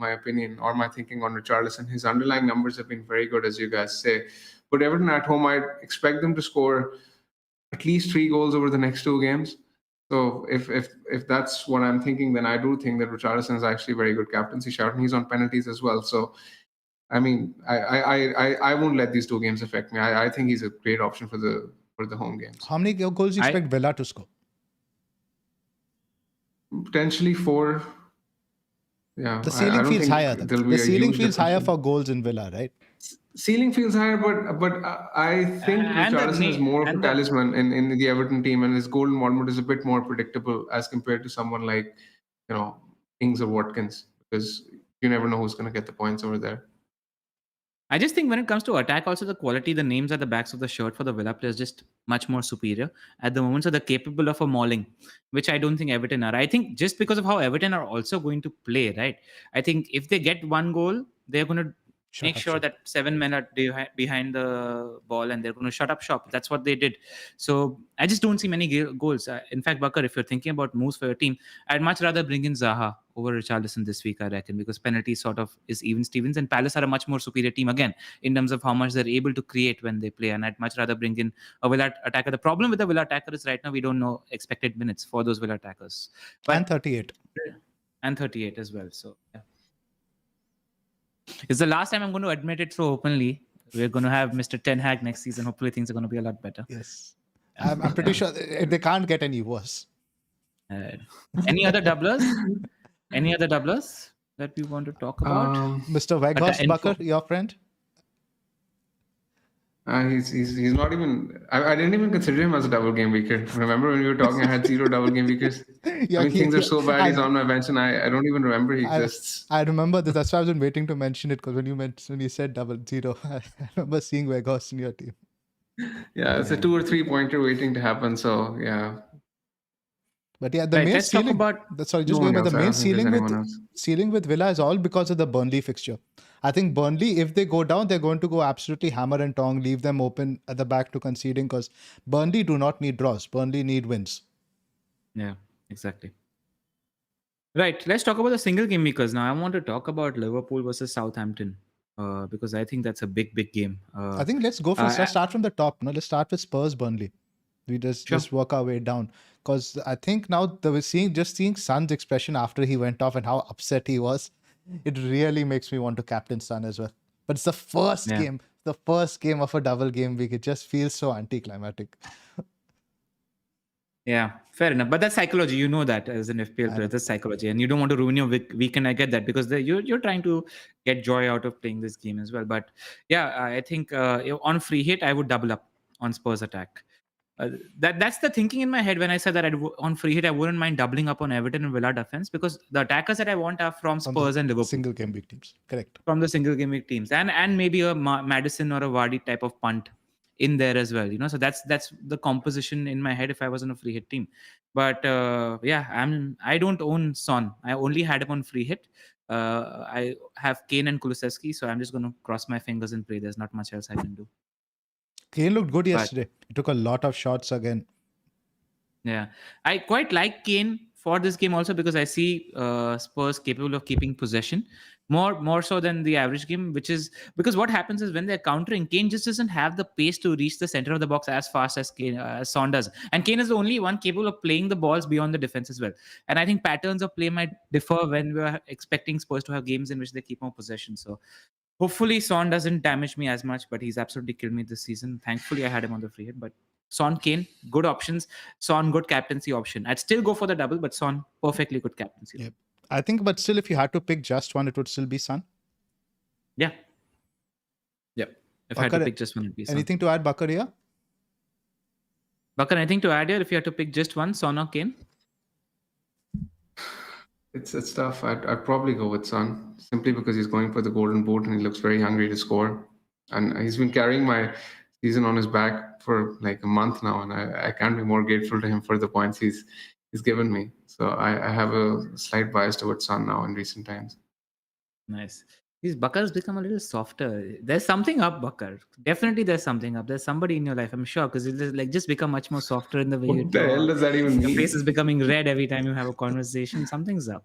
opinion or my thinking on Richarlison. His underlying numbers have been very good, as you guys say. But Everton at home, I expect them to score at least 3 goals over the next 2 games. So if that's what I'm thinking, then I do think that Richarlison is actually a very good captaincy shout, and he's on penalties as well. So, I mean, I won't let these 2 games affect me. I think he's a great option for the home games. How many goals do you expect Villa to score? Potentially 4. Yeah. The ceiling feels higher. The ceiling feels higher for goals in Villa, right? Ceiling feels higher, but I think Richarlison is more of a talisman in the Everton team, and his goal involvement is a bit more predictable as compared to someone like, Ings or Watkins, because you never know who's going to get the points over there. I just think when it comes to attack, also the quality, the names at the backs of the shirt for the Villa players just much more superior at the moment. So they're capable of a mauling, which I don't think Everton are. I think just because of how Everton are also going to play, right? I think if they get 1 goal, they're going to make sure that 7 men are behind the ball and they're going to shut up shop. That's what they did. So I just don't see many goals. In fact, Bakar, if you're thinking about moves for your team, I'd much rather bring in Zaha over Richarlison this week, I reckon, because penalty sort of is even Stevens, and Palace are a much more superior team again in terms of how much they're able to create when they play. And I'd much rather bring in a Villa attacker. The problem with the Villa attacker is right now we don't know expected minutes for those Villa attackers. And 38. And 38 as well. So, yeah. It's the last time I'm going to admit it so openly. We're going to have Mr. Ten Hag next season. Hopefully things are going to be a lot better. Yes. I'm pretty sure they can't get any worse. Any other doublers? Any other doublers that we want to talk about? Mr. Weghorst, Bakar, your friend? He's not even. I didn't even consider him as a double game weeker. Remember when we were talking? I had 0 double game weekers. Things are so bad. He's on my bench, and I don't even remember he exists. I remember this. That's why I was waiting to mention it, because when you said 0, I remember seeing Weghorst in your team. Yeah, it's a 2 or 3 pointer waiting to happen. So yeah. But yeah, the main ceiling. Ceiling with Villa is all because of the Burnley fixture. I think Burnley, if they go down, they're going to go absolutely hammer and tong, leave them open at the back to conceding, because Burnley do not need draws. Burnley need wins. Yeah, exactly. Right. Let's talk about the single game makers now. I want to talk about Liverpool versus Southampton because I think that's a big game. I think let's go first. Let's start from the top. No, let's start with Spurs Burnley. We just work our way down, because I think now that we're seeing Son's expression after he went off and how upset he was, it really makes me want to captain Son as well. But it's the first game of a double game week. It just feels so anticlimactic. Yeah, fair enough. But that's psychology. You know that as an FPL player, that's psychology, and you don't want to ruin your weekend. I get that, because you're trying to get joy out of playing this game as well. But yeah, I think on free hit, I would double up on Spurs attack. That's the thinking in my head when I said that on free hit I wouldn't mind doubling up on Everton and Villa defense, because the attackers that I want are from Spurs and Liverpool. Single game week teams, correct? From the single game week teams, and maybe a Maddison or a Vardy type of punt in there as well. So that's the composition in my head if I was on a free hit team. But I don't own Son. I only had him on free hit. I have Kane and Kulusevski, so I'm just going to cross my fingers and pray. There's not much else I can do. Kane looked good yesterday. He took a lot of shots again. Yeah, I quite like Kane for this game also because I see Spurs capable of keeping possession more so than the average game, which is because what happens is when they're countering, Kane just doesn't have the pace to reach the center of the box as fast as Son does. And Kane is the only one capable of playing the balls beyond the defense as well. And I think patterns of play might differ when we're expecting Spurs to have games in which they keep more possession. So hopefully Son doesn't damage me as much, but he's absolutely killed me this season. Thankfully, I had him on the free hit, but Son, Kane, good options. Son, good captaincy option. I'd still go for the double, but Son, perfectly good captaincy. Yep. I think, but still, if you had to pick just one, it would still be Son. Yeah. Yep. If I had to pick just one, it'd be Son. Anything to add, Bakar here? Bakar, anything to add here? If you had to pick just one, Son or Kane? It's tough. I'd probably go with Son simply because he's going for the golden boot and he looks very hungry to score. And he's been carrying my season on his back for like a month now, and I can't be more grateful to him for the points he's given me. So I have a slight bias towards Son now in recent times. Nice. Bakar has become a little softer. There's something up, Bakar. Definitely there's something up. There's somebody in your life, I'm sure, because it's like just become much more softer in the way What the hell does that even mean? Your face is becoming red every time you have a conversation. Something's up.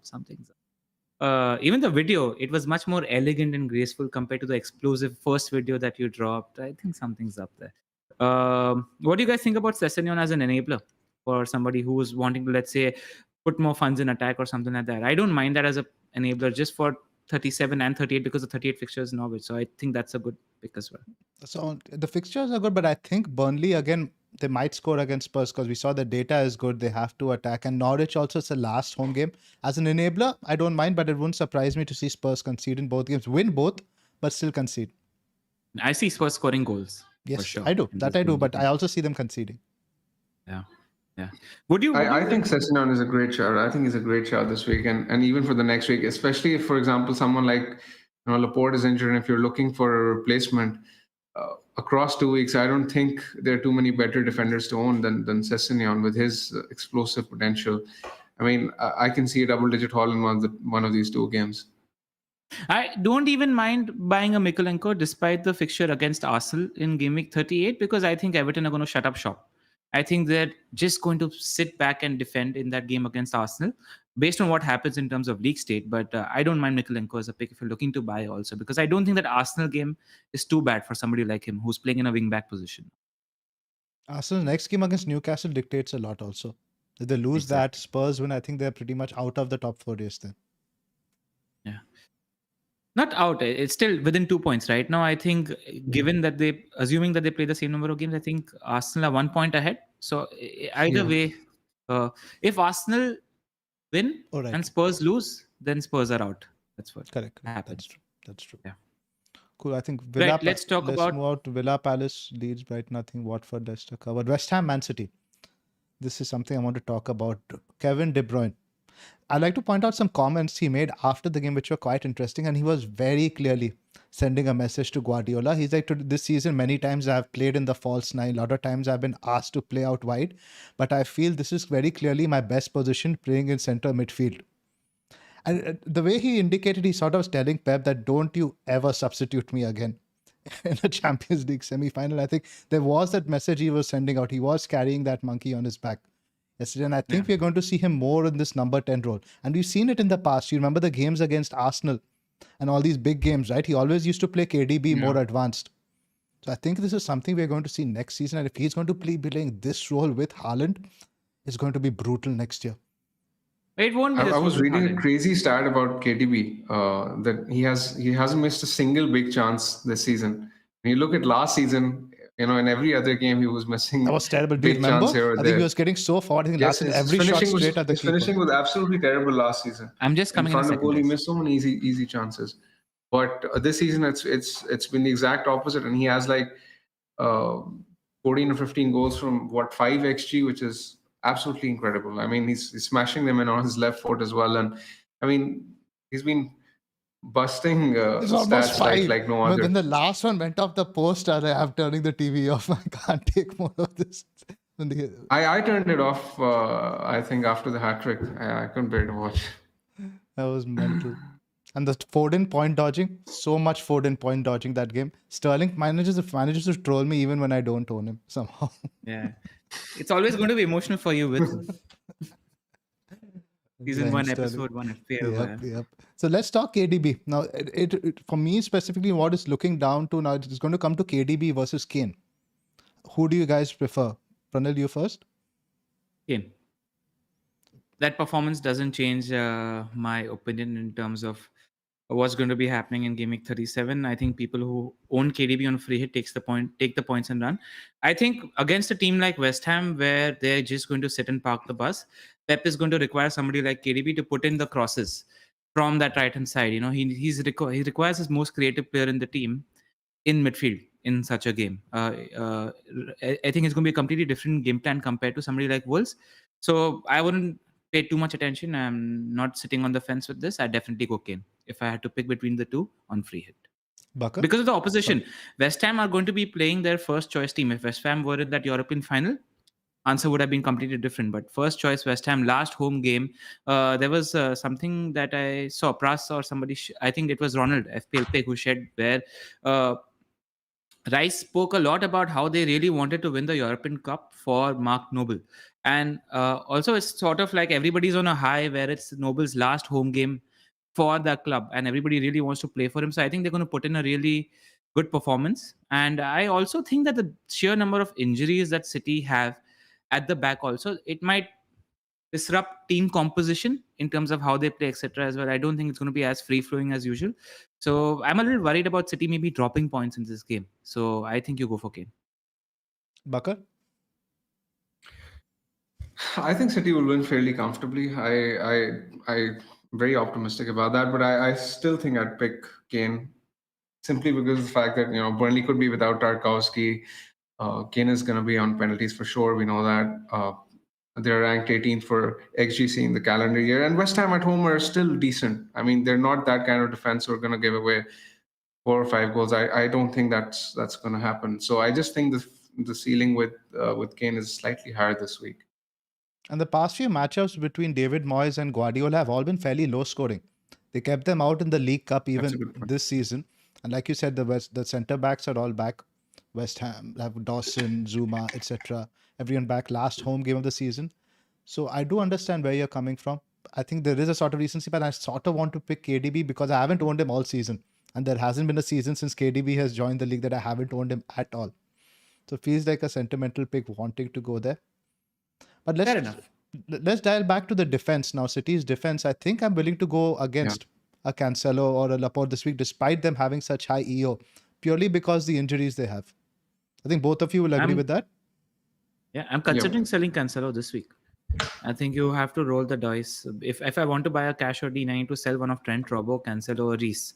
Even the video, it was much more elegant and graceful compared to the explosive first video that you dropped. I think something's up there. What do you guys think about Sessegnon as an enabler for somebody who's wanting to, let's say, put more funds in attack or something like that? I don't mind that as an enabler just for 37 and 38 because the 38 fixtures in Norwich. So I think that's a good pick as well. So the fixtures are good, but I think Burnley, again, they might score against Spurs because we saw the data is good. They have to attack. And Norwich also, it's the last home game. As an enabler, I don't mind, but it wouldn't surprise me to see Spurs concede in both games. Win both, but still concede. I see Spurs scoring goals. Yes, for sure. I do. That I do, but I also see them conceding. Yeah. Would you? I think Sessegnon is a great shout. I think he's a great shout this week and even for the next week, especially if, for example, someone like Laporte is injured and if you're looking for a replacement across 2 weeks, I don't think there are too many better defenders to own than Sessegnon with his explosive potential. I mean, I can see a double-digit haul in one of these two games. I don't even mind buying a Mykolenko despite the fixture against Arsenal in Gameweek 38 because I think Everton are going to shut up shop. I think they're just going to sit back and defend in that game against Arsenal based on what happens in terms of league state. But I don't mind Mykolenko as a pick if you're looking to buy also because I don't think that Arsenal game is too bad for somebody like him who's playing in a wing-back position. Arsenal's next game against Newcastle dictates a lot also. If they lose that, Spurs win, I think they're pretty much out of the top 4 race then. Yeah. Not out. It's still within 2 points right now. I think given that assuming that they play the same number of games, I think Arsenal are 1 point ahead. So either way, if Arsenal win and Spurs lose, then Spurs are out. That's what happens. That's true. Yeah. Cool. I think Villa. Right, let's move out to Villa, Palace, Leeds, Brighton, nothing. Watford, Leicester covered. West Ham, Man City. This is something I want to talk about. Kevin De Bruyne. I'd like to point out some comments he made after the game, which were quite interesting. And he was very clearly sending a message to Guardiola. He's like, this season, many times I've played in the false nine. A lot of times I've been asked to play out wide. But I feel this is very clearly my best position, playing in center midfield. And the way he indicated, he sort of was telling Pep that don't you ever substitute me again in a Champions League semi-final. I think there was that message he was sending out. He was carrying that monkey on his back yesterday. And I think we're going to see him more in this number 10 role. And we've seen it in the past. You remember the games against Arsenal and all these big games, right? He always used to play KDB more advanced. So I think this is something we're going to see next season. And if he's going to be playing this role with Haaland, it's going to be brutal next year. It won't be. I was reading a crazy stat about KDB that he hasn't missed a single big chance this season. When you look at last season, in every other game he was missing. That was terrible. Do you remember? I think he was getting so forward. I think last every shot straight at the keeper. Finishing was absolutely terrible last season. I'm just coming in front of goal. He missed so many easy chances. But this season it's been the exact opposite, and he has like 14 or 15 goals from 5 xG, which is absolutely incredible. I mean, he's smashing them in on his left foot as well. And I mean, he's been busting It's almost stats 5. like no But other. when the last one went off the post, I'm turning the TV off. I can't take more of this. I turned it off, I think, after the hat trick. I couldn't bear to watch. That was mental. And the Foden point dodging, so much Foden point dodging that game. Sterling manages to troll me even when I don't own him somehow. Yeah. It's always going to be emotional for you with season Raheem 1, Sterling. episode 1 FPL Wire. Yep. So let's talk KDB. Now, it for me specifically, what is looking down to now, it's going to come to KDB versus Kane. Who do you guys prefer? Pranil, you first? Kane. That performance doesn't change my opinion in terms of what's going to be happening in Game Week 37. I think people who own KDB on free hit take the points and run. I think against a team like West Ham, where they're just going to sit and park the bus, Pep is going to require somebody like KDB to put in the crosses from that right hand side. He requires his most creative player in the team in midfield in such a game. I think it's going to be a completely different game plan compared to somebody like Wolves. So I wouldn't pay too much attention. I'm not sitting on the fence with this. I'd definitely go Kane if I had to pick between the two on free hit. Bakar? Because of the opposition. West Ham are going to be playing their first choice team. If West Ham were in that European final, answer would have been completely different. But first choice West Ham, last home game, there was something that I saw, Pras or somebody, I think it was Ronald, FPL pick, who shared where Rice spoke a lot about how they really wanted to win the European Cup for Mark Noble. And also it's sort of like everybody's on a high where it's Noble's last home game for the club and everybody really wants to play for him. So I think they're going to put in a really good performance. And I also think that the sheer number of injuries that City have at the back also, it might disrupt team composition in terms of how they play, etc. as well. I don't think it's going to be as free flowing as usual. So I'm a little worried about City maybe dropping points in this game. So I think you go for Kane. Bakar? I think City will win fairly comfortably. I'm very optimistic about that, but I still think I'd pick Kane simply because of the fact that Burnley could be without Tarkowski. Kane is going to be on penalties for sure. We know that. They're ranked 18th for XGC in the calendar year, and West Ham at home are still decent. I mean, they're not that kind of defense who are going to give away 4 or 5 goals. I don't think that's going to happen. So I just think the ceiling with Kane is slightly higher this week. And the past few matchups between David Moyes and Guardiola have all been fairly low scoring. They kept them out in the League Cup even this season. And like you said, the centre backs are all back. West Ham have Dawson, Zuma, etc. Everyone back last home game of the season. So I do understand where you're coming from. I think there is a sort of recency, but I sort of want to pick KDB because I haven't owned him all season. And there hasn't been a season since KDB has joined the league that I haven't owned him at all. So it feels like a sentimental pick wanting to go there. But let's dial back to the defense now. City's defense, I think I'm willing to go against a Cancelo or a Laporte this week, despite them having such high EO, purely because the injuries they have. I think both of you will agree with that. Yeah, I'm considering selling Cancelo this week. I think you have to roll the dice. If I want to buy a cash or deal, I need to sell one of Trent, Robbo, Cancelo, or Reece.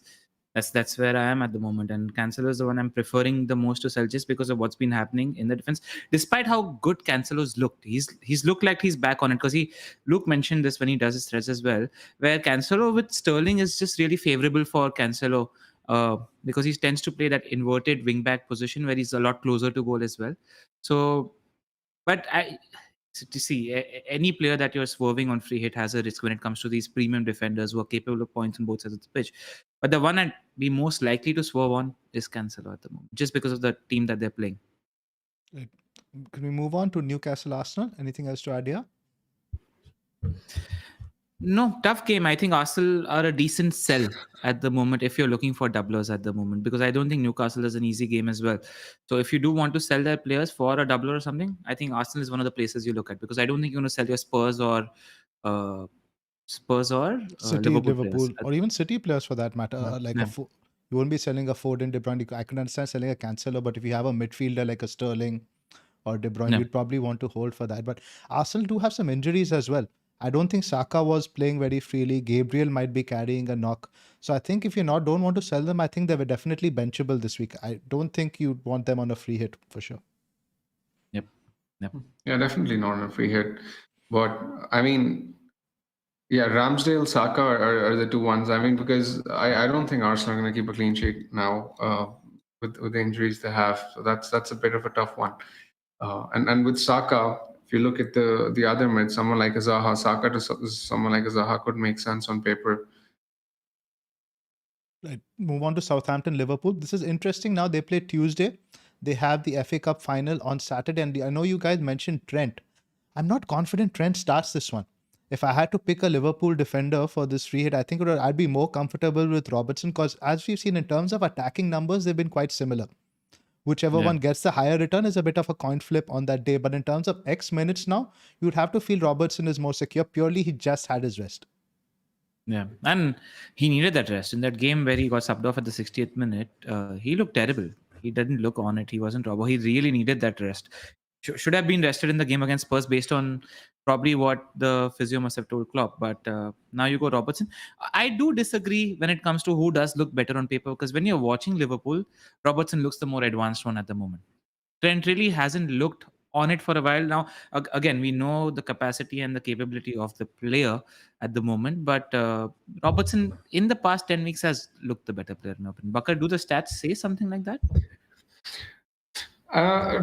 That's where I am at the moment. And Cancelo is the one I'm preferring the most to sell just because of what's been happening in the defense. Despite how good Cancelo's looked, he's looked like he's back on it because Luke mentioned this when he does his threads as well, where Cancelo with Sterling is just really favorable for Cancelo because he tends to play that inverted wing back position where he's a lot closer to goal as well. So, but to see any player that you're swerving on free hit has a risk when it comes to these premium defenders who are capable of points on both sides of the pitch. But the one I'd be most likely to swerve on is Cancelo at the moment, just because of the team that they're playing. Can we move on to Newcastle Arsenal? Anything else to add here? No, tough game. I think Arsenal are a decent sell at the moment if you're looking for doublers at the moment, because I don't think Newcastle is an easy game as well. So if you do want to sell their players for a doubler or something, I think Arsenal is one of the places you look at, because I don't think you're going to sell your Spurs or City, Liverpool, or even City players for that matter. No. You won't be selling a Foden, De Bruyne. I can understand selling a Cancelo, but if you have a midfielder like a Sterling or De Bruyne, you'd probably want to hold for that. But Arsenal do have some injuries as well. I don't think Saka was playing very freely. Gabriel might be carrying a knock. So I think if you don't want to sell them, I think they were definitely benchable this week. I don't think you'd want them on a free hit for sure. Yep. Yeah, definitely not on a free hit. But I mean, Yeah, Ramsdale, Saka are the two ones. I mean, because I don't think Arsenal are going to keep a clean sheet now with the injuries they have. So that's a bit of a tough one. And with Saka, if you look at the other mid, someone like a Zaha, Saka to someone like a Zaha could make sense on paper. Right. Move on to Southampton, Liverpool. This is interesting. Now they play Tuesday. They have the FA Cup final on Saturday. And I know you guys mentioned Trent. I'm not confident Trent starts this one. If I had to pick a Liverpool defender for this free hit, I think I'd be more comfortable with Robertson because, as we've seen in terms of attacking numbers, they've been quite similar. Whichever one gets the higher return is a bit of a coin flip on that day. But in terms of X minutes now, you'd have to feel Robertson is more secure. Purely, he just had his rest. Yeah, and he needed that rest in that game where he got subbed off at the 60th minute. He looked terrible. He didn't look on it. He wasn't Robbo. He really needed that rest. Should have been rested in the game against Spurs based on probably what the physio must have told Klopp. But now you go Robertson. I do disagree when it comes to who does look better on paper because when you're watching Liverpool, Robertson looks the more advanced one at the moment. Trent really hasn't looked on it for a while now. Again, we know the capacity and the capability of the player at the moment, but Robertson in the past 10 weeks has looked the better player in my opinion. Bakar, do the stats say something like that?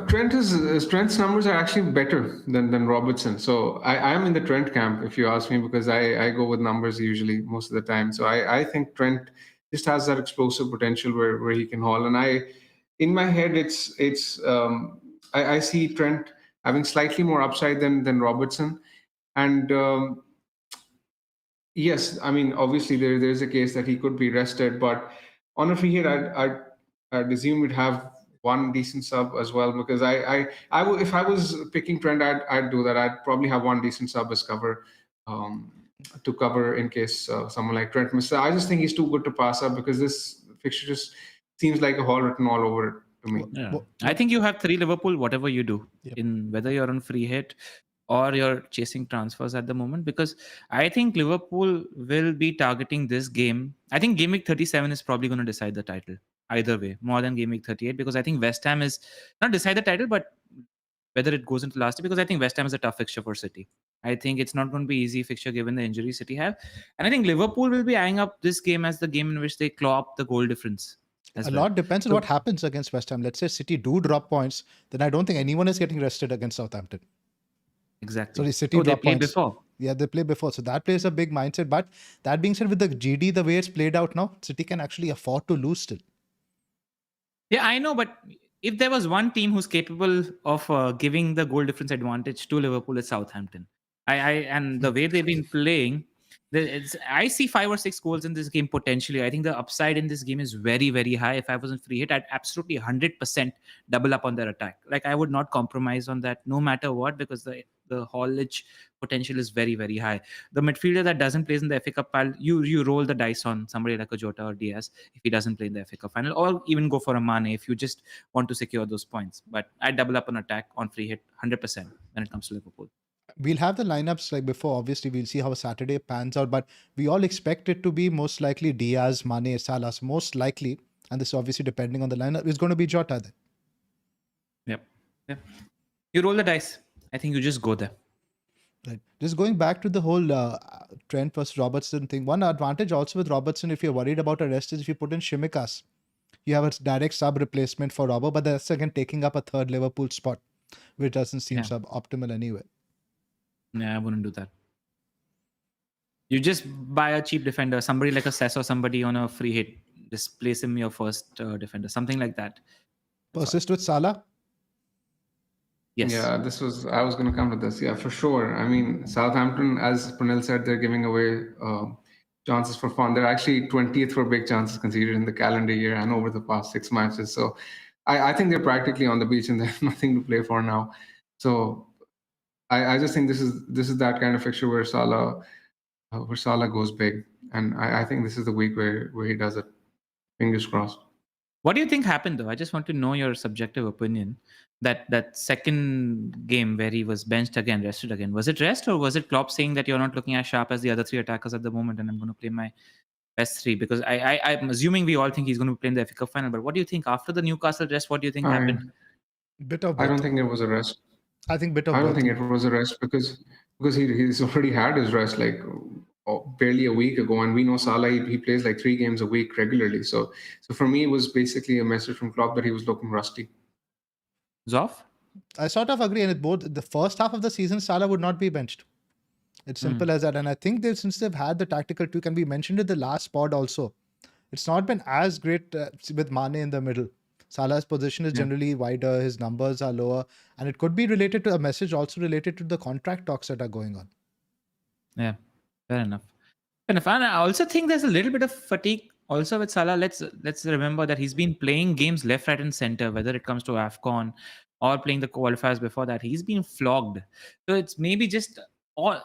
Trent's numbers are actually better than Robertson. So I am in the Trent camp, if you ask me, because I go with numbers usually most of the time. So I think Trent just has that explosive potential where he can haul. And in my head, I see Trent having slightly more upside than Robertson. And yes, I mean, obviously there's a case that he could be rested, but on a free hit, I'd assume we'd have one decent sub as well because if I was picking Trent, I'd do that. I'd probably have one decent sub as cover to cover in case someone like Trent misses. I just think he's too good to pass up because this fixture just seems like a haul written all over it to me. Yeah. I think you have 3 Liverpool, whatever you do, in whether you're on free hit or you're chasing transfers at the moment, because I think Liverpool will be targeting this game. I think Game Week 37 is probably going to decide the title either way, more than Game Week 38, because I think West Ham is not decide the title, but whether it goes into last year, because I think West Ham is a tough fixture for City. I think it's not going to be easy fixture given the injuries City have. And I think Liverpool will be eyeing up this game as the game in which they claw up the goal difference. A lot depends on what happens against West Ham. Let's say City do drop points, then I don't think anyone is getting rested against Southampton. Exactly. So the City drop they played points. before. Yeah, they played before. So that plays a big mindset. But that being said, with the GD, the way it's played out now, City can actually afford to lose still. Yeah, I know. But if there was one team who's capable of giving the goal difference advantage to Liverpool, it's Southampton. And the way they've been playing, I see 5 or 6 goals in this game potentially. I think the upside in this game is very, very high. If I wasn't free hit, I'd absolutely 100% double up on their attack. Like I would not compromise on that no matter what, because the haulage potential is very, very high. The midfielder that doesn't play in the FA Cup pile, you roll the dice on somebody like a Jota or Diaz if he doesn't play in the FA Cup final, or even go for a Mane if you just want to secure those points. But I double up on attack on free hit 100% when it comes to Liverpool. We'll have the lineups like before. Obviously, we'll see how Saturday pans out, but we all expect it to be most likely Diaz, Mane, Salah. Most likely, and this obviously depending on the lineup, is going to be Jota then. Yep. You roll the dice. I think you just go there. Right. Just going back to the whole Trent versus Robertson thing. One advantage also with Robertson, if you're worried about a rest, is if you put in Shimikas, you have a direct sub replacement for Robbo, but that's again taking up a third Liverpool spot, which doesn't seem suboptimal anyway. Yeah, I wouldn't do that. You just buy a cheap defender, somebody like a Sess or somebody on a free hit. Just place him your first defender, something like that. Persist with Salah? Yes. Yeah, I was going to come to this. Yeah, for sure. I mean, Southampton, as Pranil said, they're giving away chances for fun. They're actually 20th for big chances conceded in the calendar year and over the past 6 matches. So I think they're practically on the beach and they have nothing to play for now. So I just think this is that kind of fixture where Salah goes big, and I think this is the week where he does it. Fingers crossed. What do you think happened though? I just want to know your subjective opinion. That second game where he was benched again, rested again. Was it rest or was it Klopp saying that you're not looking as sharp as the other 3 attackers at the moment, and I'm going to play my best 3? Because I'm assuming we all think he's going to play in the FA Cup final. But what do you think after the Newcastle rest? What do you think happened? Bit of both. I don't think it was a rest. I think bit of I both. don't think it was a rest because he's already had his rest. Like barely a week ago, and we know Salah, he plays like 3 games a week regularly. So for me, it was basically a message from Klopp that he was looking rusty. Zoff? I sort of agree. And both the first half of the season, Salah would not be benched. It's simple as that. And I think since they've had the tactical tweak, and we mentioned it the last pod also, it's not been as great with Mane in the middle. Salah's position is generally wider, his numbers are lower, and it could be related to a message also related to the contract talks that are going on. Yeah, fair enough. And I also think there's a little bit of fatigue also with Salah. Let's remember that he's been playing games left, right, and center, whether it comes to AFCON or playing the qualifiers before that. He's been flogged. So it's maybe just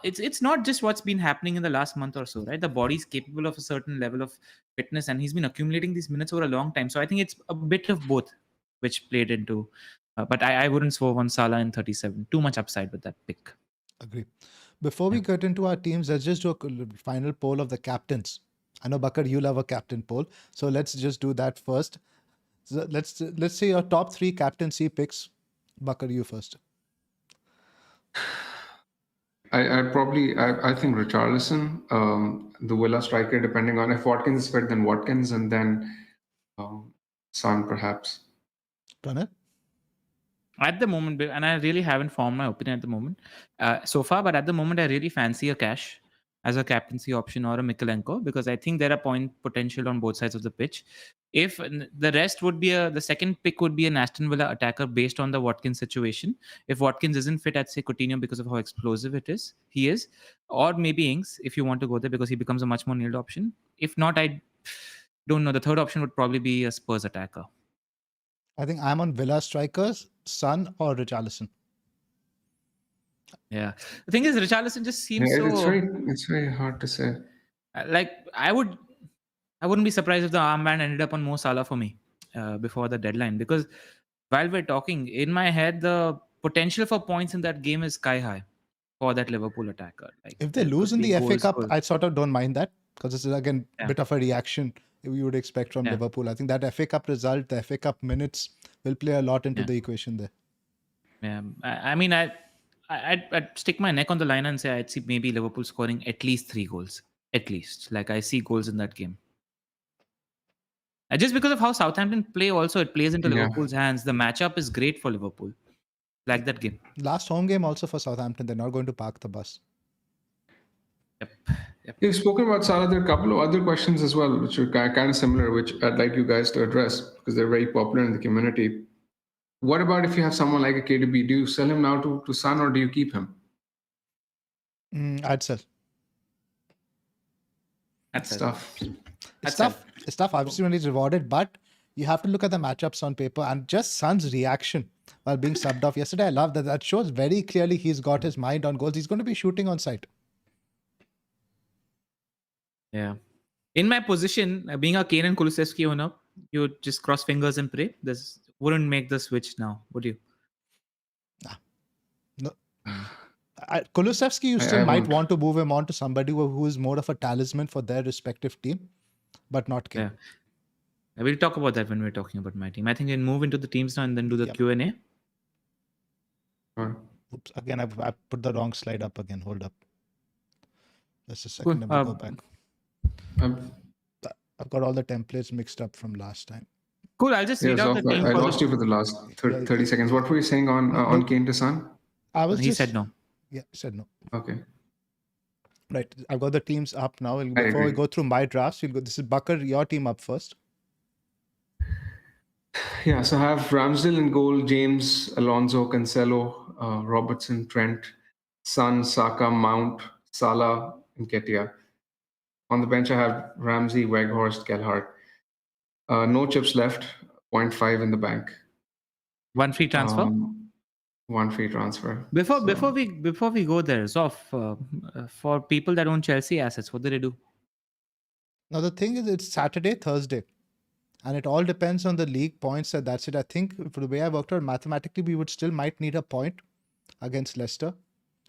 it's not just what's been happening in the last month or so, right? The body's capable of a certain level of fitness, and he's been accumulating these minutes over a long time. So I think it's a bit of both which played into. But I wouldn't swerve on Salah in 37. Too much upside with that pick. Agree. Before we get into our teams, let's just do a final poll of the captains. I know, Bakar, you love a captain poll, so let's just do that first. So let's say your top 3 captaincy picks. Bakar, you first. I think Richarlison, the Villa striker, depending on if Watkins is fit, then Watkins, and then Son perhaps. Pranay? At the moment, and I really haven't formed my opinion at the moment so far, but at the moment, I really fancy a Cash as a captaincy option or a Mikalenko, because I think there are point potential on both sides of the pitch. If the rest would be the second pick would be an Aston Villa attacker based on the Watkins situation. If Watkins isn't fit, I'd say Coutinho because of how explosive he is, or maybe Ings if you want to go there because he becomes a much more nailed option. If not, I don't know. The third option would probably be a Spurs attacker. I think I'm on Villa strikers, Son or Richarlison. Yeah, the thing is, Richarlison just seems so. It's very hard to say. Like I wouldn't be surprised if the armband ended up on Mo Salah for me before the deadline, because while we're talking, in my head, the potential for points in that game is sky high for that Liverpool attacker. Like if they lose in the FA Cup, I sort of don't mind that, because it's again a bit of a reaction you would expect from Liverpool. I think that FA Cup result, the FA Cup minutes will play a lot into the equation there. Yeah, I mean, I'd stick my neck on the line and say I'd see maybe Liverpool scoring at least 3 goals. At least. Like, I see goals in that game. Just because of how Southampton play also, it plays into Liverpool's hands. The matchup is great for Liverpool. Like that game. Last home game also for Southampton. They're not going to park the bus. Yep. You've spoken about Salah. There are a couple of other questions as well, which are kind of similar, which I'd like you guys to address because they're very popular in the community. What about if you have someone like a KDB? Do you sell him now to Son, or do you keep him? I'd sell. That's tough. It's tough. Obviously, when he's rewarded, but you have to look at the matchups on paper and just Son's reaction while being subbed off yesterday. I love that. That shows very clearly he's got his mind on goals. He's going to be shooting on sight. Yeah. In my position, being a Kane and Kulusevski owner, you would just cross fingers and pray. This wouldn't make the switch now, would you? Nah. No. Kulusevski, you still might want to move him on to somebody who is more of a talisman for their respective team, but not Kane. Yeah. We'll talk about that when we're talking about my team. I think we'll move into the teams now and then do the Q&A. Oops, again, I put the wrong slide up again. Hold up. Just a second. Let me go back. I've got all the templates mixed up from last time. Cool. I'll just read out the team. I lost you for the last 30 seconds. What were you saying on Kane to Son? He said no. Yeah, he said no. Okay. Right. I've got the teams up now. Before we go through my drafts, this is Bakar, your team up first. Yeah, so I have Ramsdale in goal, James, Alonso, Cancelo, Robertson, Trent, Son, Saka, Mount, Salah, and Nketiah. On the bench, I have Ramsey, Weghorst, Gelhardt. No chips left, 0.5 in the bank. One free transfer? One free transfer. Before we go there, Zoff, for people that own Chelsea assets, what do they do? Now, the thing is, it's Saturday, Thursday. And it all depends on the league points. And that's it. I think for the way I worked out, mathematically, we would still might need a point against Leicester.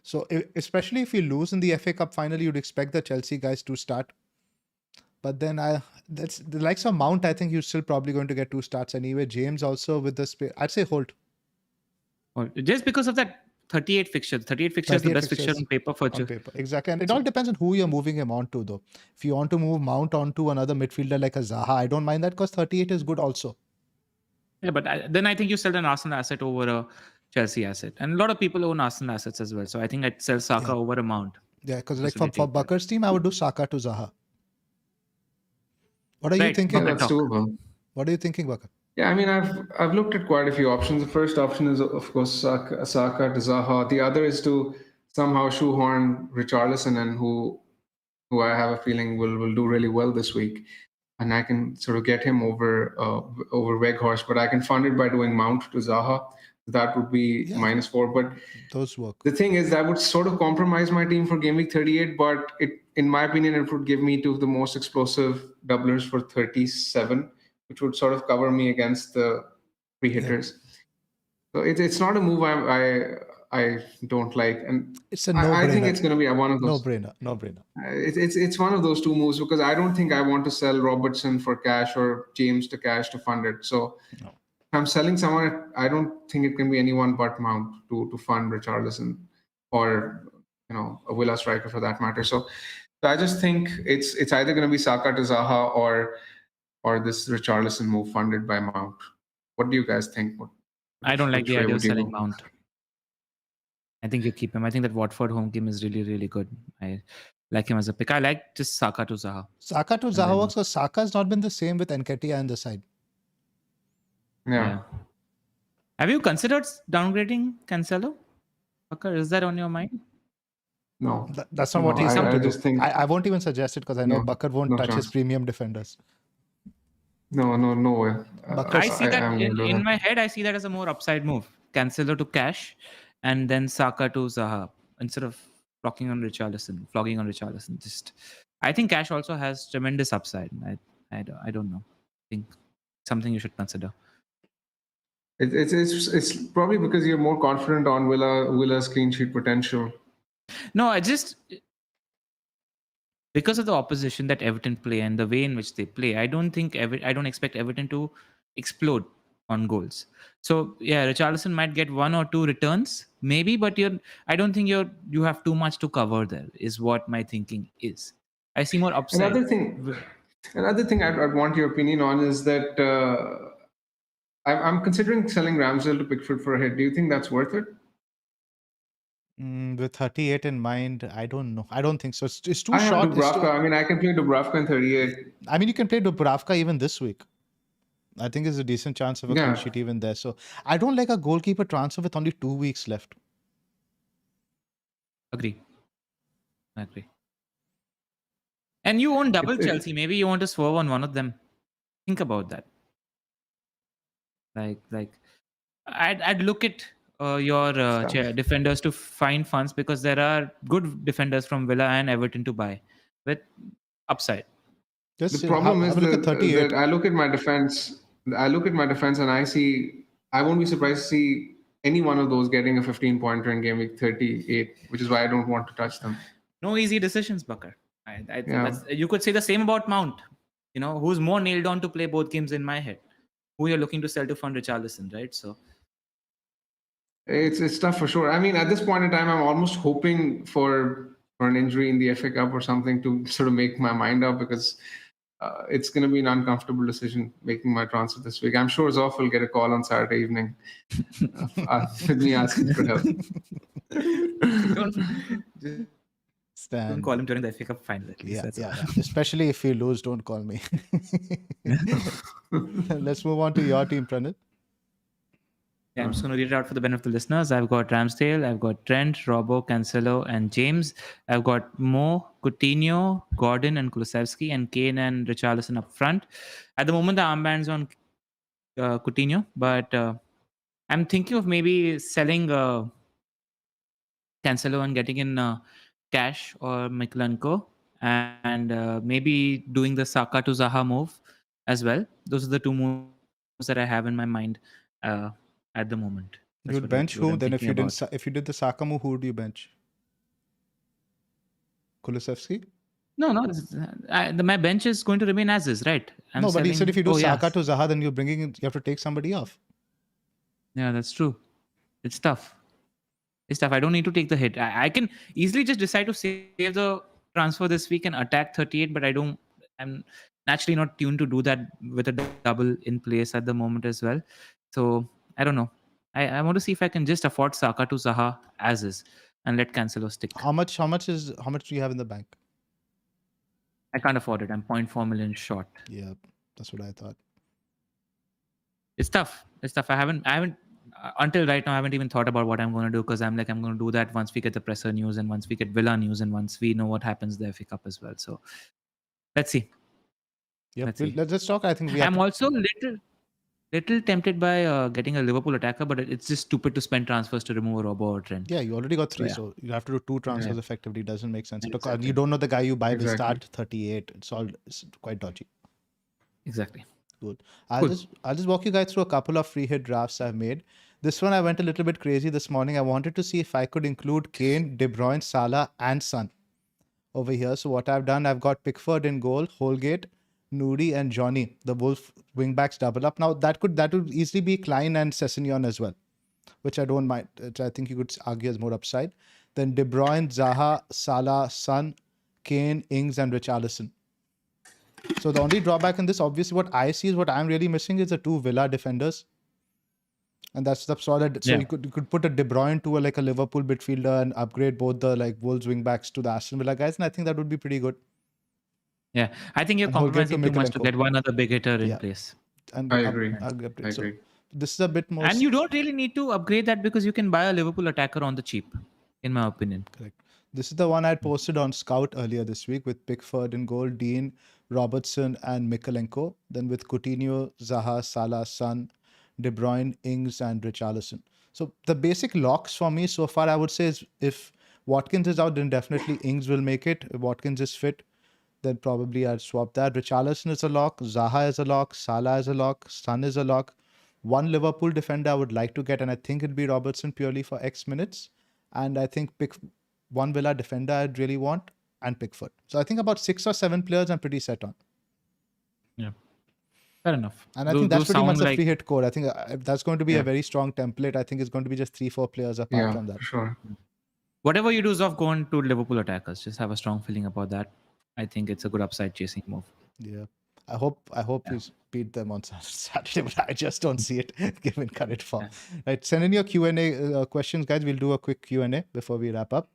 So especially if we lose in the FA Cup final, you'd expect the Chelsea guys to start. But then that's the likes of Mount, I think you're still probably going to get 2 starts anyway. James also with the I'd say hold. Just because of that 38 fixtures. 38 fixtures is the 38 best fixture fixtures on paper for on paper. Exactly. And it all depends on who you're moving him on to, though. If you want to move Mount onto another midfielder like a Zaha, I don't mind that because 38 is good also. Yeah, but then I think you sell an Arsenal asset over a Chelsea asset. And a lot of people own Arsenal assets as well. So I think I'd sell Saka Yeah. over a Mount. Yeah, because like Possibly for take that. Bakar's team, I would do Saka to Zaha. What are you Right, thinking? Yeah, Bakar that's talk. doable. What are you thinking, Bakar? Yeah, I mean, I've looked at quite a few options. The first option is, of course, Saka to Zaha. The other is to somehow shoehorn Richarlison in, who I have a feeling will do really well this week, and I can sort of get him over Weghorst. But I can fund it by doing Mount to Zaha. That would be Yeah. -4. But Those work. the thing is, that would sort of compromise my team for game week 38. But in my opinion, it would give me two of the most explosive doublers for 37, which would sort of cover me against the pre-hitters. So it's not a move I don't like, and It's a I think no-brainer. it's going to be one of those. No-brainer. It's one of those two moves because I don't think I want to sell Robertson for cash or James to cash to fund it. So No. if I'm selling someone, I don't think it can be anyone but Mount to fund Richarlison or a Villa striker for that matter. So I just think it's either going to be Saka to Zaha or this Richarlison move funded by Mount. What do you guys think? I don't like Which the way idea of would you selling go? Mount. I think you keep him. I think that Watford home game is really, really good. I like him as a pick. I like just Saka to Zaha. Saka to Zaha works because Saka's not been the same with Nketiah on the side. Yeah. Have you considered downgrading Cancelo? Bakar, is that on your mind? No. That's not what he's going I to just do. think I won't even suggest it because I know No, Bakar won't no touch his chance. premium defenders. no way. Bakar- I see that am gonna do in that. my head. I see that as a more upside move. Cancelo to cash, and then Saka to Zaha instead of flogging on Richarlison. Just, I think cash also has tremendous upside. I don't know. I think something you should consider. It's probably because you're more confident on Villa's clean sheet potential. No, I just because of the opposition that Everton play and the way in which they play, I don't expect Everton to explode on goals. So yeah, Richarlison might get one or two returns, maybe, but I don't think you have too much to cover there, is what my thinking is. I see more upside. Another thing I'd want your opinion on is that I'm considering selling Ramsdale to Pickford for a hit. Do you think that's worth it? With 38 in mind, I don't know. I don't think so. It's too I have short. Dubravka. I mean, I can play Dubravka in 38. I mean, you can play Dubravka even this week. I think there's a decent chance of a clean Yeah. sheet even there. So I don't like a goalkeeper transfer with only 2 weeks left. Agree. And you own double It's- Chelsea. Maybe you want to swerve on one of them. Think about that. Like, I'd look at your defenders to find funds because there are good defenders from Villa and Everton to buy with upside. Just The problem is have a look at 38. that I look at my defense. And I won't be surprised to see any one of those getting a 15-pointer in game week 38, which is why I don't want to touch them. No easy decisions, Bakar. I think Yeah. you could say the same about Mount. Who's more nailed on to play both games in my head? Who you're looking to sell to fund Richarlison, right? So It's tough for sure. I mean, at this point in time, I'm almost hoping for an injury in the FA Cup or something to sort of make my mind up because it's going to be an uncomfortable decision making my transfer this week. I'm sure Zoff will get a call on Saturday evening with me asking for help. don't call him during the FA Cup final. At least. Yeah. Especially if you lose, don't call me. Let's move on to your team, Pranit. Yeah, I'm just going to read it out for the benefit of the listeners. I've got Ramsdale, I've got Trent, Robbo, Cancelo, and James. I've got Mo, Coutinho, Gordon, and Kulusevski, and Kane and Richarlison up front. At the moment, the armband's on Coutinho, but I'm thinking of maybe selling Cancelo and getting in Cash or Mikulenko, and maybe doing the Saka to Zaha move as well. Those are the two moves that I have in my mind at the moment. That's You'd what bench what who? I'm Then if thinking you about. did the Saka move, who would you bench? Kulusevski? No, my bench is going to remain as is, right? No, but he said if you do Saka yeah. to Zaha, then you're bringing in, you have to take somebody off. Yeah, that's true. It's tough. It's tough. I don't need to take the hit. I can easily just decide to save the transfer this week and attack 38, but I'm naturally not tuned to do that with a double in place at the moment as well. So I don't know. I want to see if I can just afford Saka to Zaha as is and let Cancelo stick. How much do you have in the bank? I can't afford it. I'm 0.4 million short. Yeah, that's what I thought. It's tough. I haven't until right now I haven't even thought about what I'm going to do, because I'm going to do that once we get the presser news and once we get Villa news and once we know what happens the FA Cup as well. So let's see. Yep. Let's talk. I think I'm also little tempted by getting a Liverpool attacker, but it's just stupid to spend transfers to remove a Robbo or Trent. Yeah, you already got 3, so you have to do 2 transfers effectively. It doesn't make sense. Exactly. You don't know the guy you buy will start 38. It's quite dodgy. Exactly. Cool. I'll just walk you guys through a couple of free hit drafts I've made. This one I went a little bit crazy this morning. I wanted to see if I could include Kane, De Bruyne, Salah, and Son over here. So what I've done, I've got Pickford in goal, Holgate, Nouri, and Johnny. The Wolf wingbacks double up. Now that would easily be Klein and Sessegnon as well, which I don't mind. Which I think you could argue as more upside. Then De Bruyne, Zaha, Salah, Son, Kane, Ings, and Richarlison. So the only drawback in this, obviously, what I see is what I'm really missing is the 2 Villa defenders. And that's the solid. So you could put a De Bruyne to a Liverpool midfielder and upgrade both the Wolves wing backs to the Aston Villa guys, and I think that would be pretty good. Yeah, I think you're compromising too much to get one other big hitter in place. And I agree. So this is a bit more. And you don't really need to upgrade that because you can buy a Liverpool attacker on the cheap, in my opinion. Correct. This is the one I posted on Scout earlier this week with Pickford in goal, Dean, Robertson, and Mikalenko. Then with Coutinho, Zaha, Salah, Son, De Bruyne, Ings, and Richarlison. So the basic locks for me so far, I would say, is if Watkins is out, then definitely Ings will make it. If Watkins is fit, then probably I'd swap that. Richarlison is a lock, Zaha is a lock, Salah is a lock, Son is a lock. One Liverpool defender I would like to get, and I think it'd be Robertson purely for X minutes. And I think one Villa defender I'd really want, and Pickford. So I think about 6 or 7 players I'm pretty set on. Yeah. Fair enough. And I think that's pretty much the free hit core. I think that's going to be a very strong template. I think it's going to be just 3-4 players apart from that. For sure. Whatever you do, Zoff, go on to Liverpool attackers. Just have a strong feeling about that. I think it's a good upside chasing move. Yeah. I hope we beat them on Saturday, but I just don't see it given current form. Right. Send in your Q&A questions, guys. We'll do a quick Q&A before we wrap up.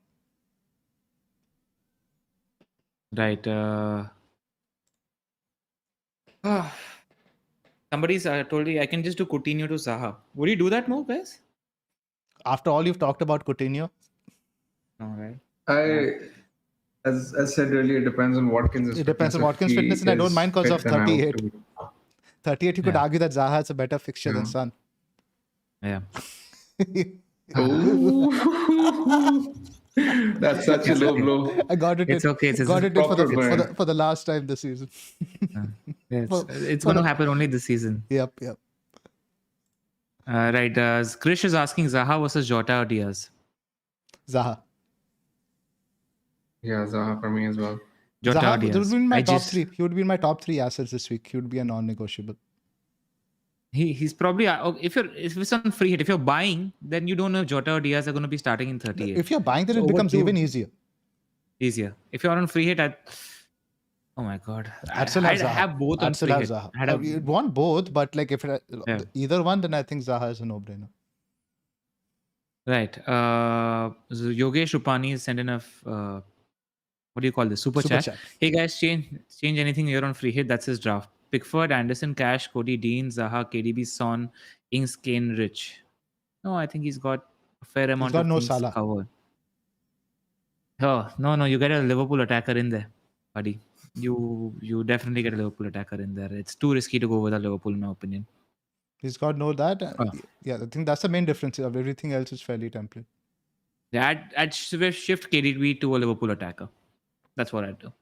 Right. Somebody's told me I can just do Coutinho to Zaha. Would you do that move, guys? After all you've talked about Coutinho? No, right? As said earlier, it depends on Watkins' It depends on Watkins' fitness, and I don't mind because of 38. 38, you could argue that Zaha has a better fixture than Son. Yeah. That's such a low blow. I got it. It's okay. It's got it for the last time this season. It's going to happen only this season. Yep. Right. Krish is asking Zaha versus Jota or Diaz? Zaha. Yeah, Zaha for me as well. Jota Zaha or Diaz? would be in my top 3. He would be in my top 3 assets this week. He would be a non-negotiable. He's probably if it's on free hit, if you're buying, then you don't know if Jota or Diaz are going to be starting in 38. If you're buying, then it becomes even easier. If you're on free hit, oh my god, I'd have both on free hit. You'd want both, but if either one, then I think Zaha is a no-brainer. Right. Yogesh Rupani sent in a what do you call this? Super chat. Hey guys, change anything here on free hit. That's his draft. Pickford, Anderson, Cash, Cody, Dean, Zaha, KDB, Son, Ings, Kane, Rich. No, I think he's got a fair amount of things covered. Oh, no, you get a Liverpool attacker in there, buddy. You definitely get a Liverpool attacker in there. It's too risky to go with a Liverpool, in my opinion. He's got that. Yeah, I think that's the main difference. Everything else is fairly template. Yeah, I'd shift KDB to a Liverpool attacker. That's what I'd do.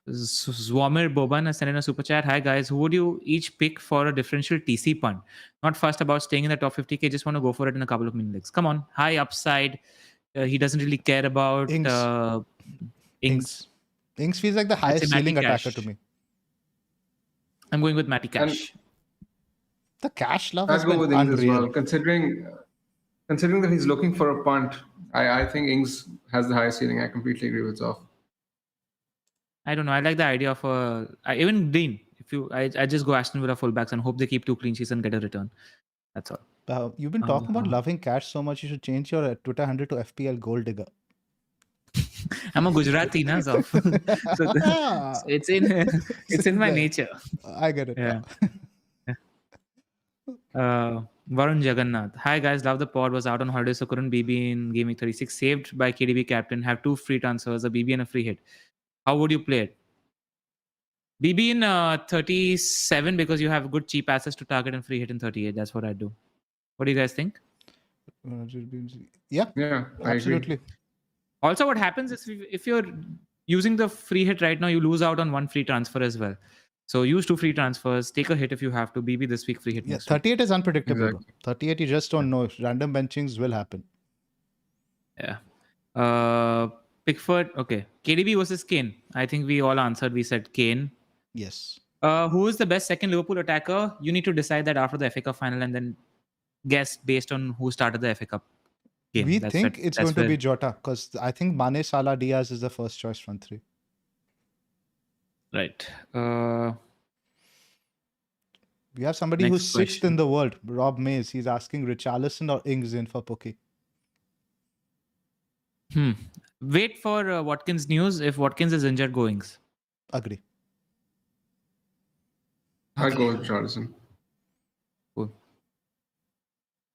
Zwamir Boban has sent in a super chat. Hi guys, who would you each pick for a differential TC punt? Not fussed about staying in the top 50k, just want to go for it in a couple of minutes. Come on, high upside. He doesn't really care about Ings. Ings feels like the highest ceiling attacker to me. I'm going with Matty Cash. The Cash love I'll go with Ings as well, considering considering that he's looking for a punt, I think Ings has the highest ceiling. I completely agree with Zoff. I don't know. I like the idea of even Dean. I just go Aston Villa fullbacks and hope they keep 2 clean sheets and get a return. That's all. You've been talking about loving cash so much, you should change your Twitter handle to FPL Gold Digger. I'm a Gujarati, na, Zoff. So it's in my nature. I get it. Yeah. Varun Jagannath. Hi guys, love the pod. Was out on holiday, so couldn't BB in Gameweek 36. Saved by KDB captain. Have 2 free transfers, a BB and a free hit. How would you play it? BB in 37 because you have good cheap assets to target and free hit in 38. That's what I do. What do you guys think? Yeah, I absolutely. agree. Also, what happens is if you're using the free hit right now, you lose out on 1 free transfer as well. So use 2 free transfers. Take a hit if you have to. BB this week, free hit next 38 is unpredictable. Exactly. 38, you just don't know. Random benchings will happen. Yeah. Pickford. Okay. KDB versus Kane. I think we all answered. We said Kane. Yes. Who is the best second Liverpool attacker? You need to decide that after the FA Cup final and then guess based on who started the FA Cup game. We think it's going to be Jota because I think Mane, Salah, Diaz is the first choice from 3. Right. We have somebody who's 6th in the world, Rob Mays. He's asking Richarlison or Ings in for Pookie. Wait for Watkins news. If Watkins is injured, go Ings. Agree. I'll go with Richarlison. Cool.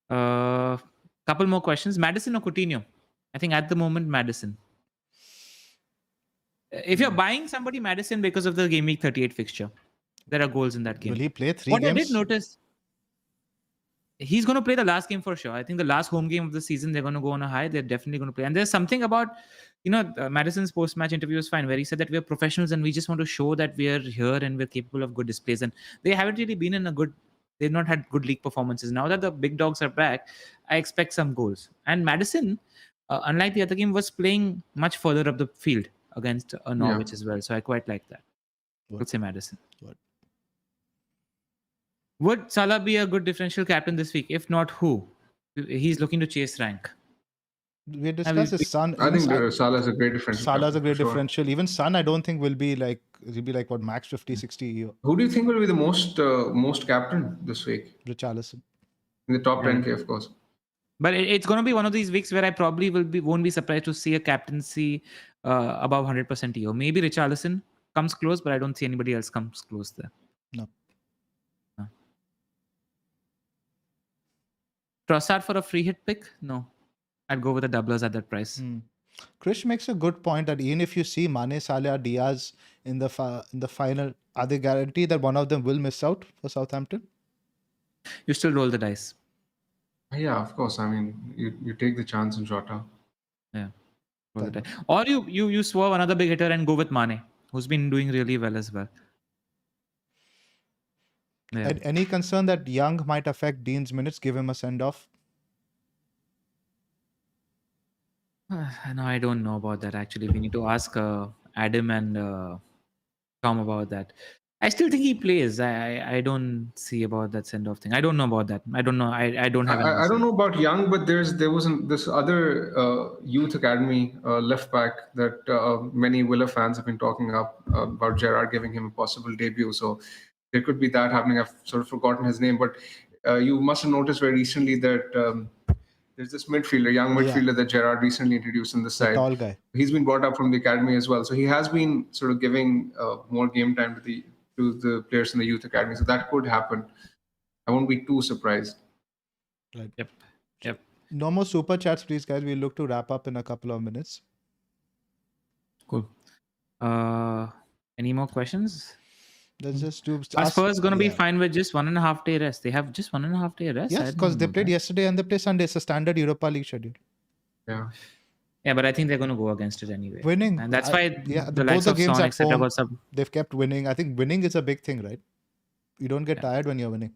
Couple more questions. Maddison or Coutinho? I think at the moment, Maddison. If you're buying somebody, Maddison, because of the Game Week 38 fixture. There are goals in that game. Will he play 3 games? games? I did notice, he's going to play the last game for sure. I think the last home game of the season, they're going to go on a high. They're definitely going to play. And there's something about, Madison's post-match interview was fine, where he said that we're professionals and we just want to show that we're here and we're capable of good displays. And they haven't really been they've not had good league performances. Now that the big dogs are back, I expect some goals. And Maddison, unlike the other game, was playing much further up the field against Norwich as well. So I quite like that. Let's say Maddison. Would Salah be a good differential captain this week? If not, who? He's looking to chase rank. We discussed his Son. I think Salah's a great differential. Salah's a great differential. Even Son, I don't think will be like, he'll be like what, max 50, 60. Who do you think will be the most captain this week? Richarlison. In the top 10K, of course. But it's going to be one of these weeks where I probably won't be surprised to see a captaincy above 100% EO. Maybe Richarlison comes close, but I don't see anybody else comes close there. No. Trossard for a free hit pick? No. I'd go with the doublers at that price. Krish makes a good point that even if you see Mane, Salah, Diaz in the final, are they guaranteed that one of them will miss out for Southampton? You still roll the dice. Yeah, of course. I mean, you take the chance in Jota. Yeah. Roll the dice. Or you swerve another big hitter and go with Mane, who's been doing really well as well. Yeah. Any concern that Young might affect Dean's minutes, give him a send-off? No, I don't know about that actually. We need to ask Adam and Tom about that. I still think he plays. I don't see about that send-off thing. I don't know about that. I don't know. I don't have. I don't know about Young, but there wasn't this other youth academy left back that many Villa fans have been talking about Gerrard giving him a possible debut. So there could be that happening. I've sort of forgotten his name, but you must have noticed very recently that there's this young midfielder that Gerrard recently introduced in the side. The tall guy. He's been brought up from the academy as well. So he has been sort of giving more game time to the players in the youth academy. So that could happen. I won't be too surprised. Right. Yep. No more super chats, please, guys. We'll look to wrap up in a couple of minutes. Cool. Any more questions? Let's just do. Spurs going to be fine with just 1.5 day rest. They have just 1.5 day rest. Yes, because they played yesterday and they play Sunday. It's a standard Europa League schedule. Yeah, but I think they're going to go against it anyway. Winning. And that's why the likes both of the games Son, at etc. home, got some. they've kept winning. I think winning is a big thing, right? You don't get tired when you're winning.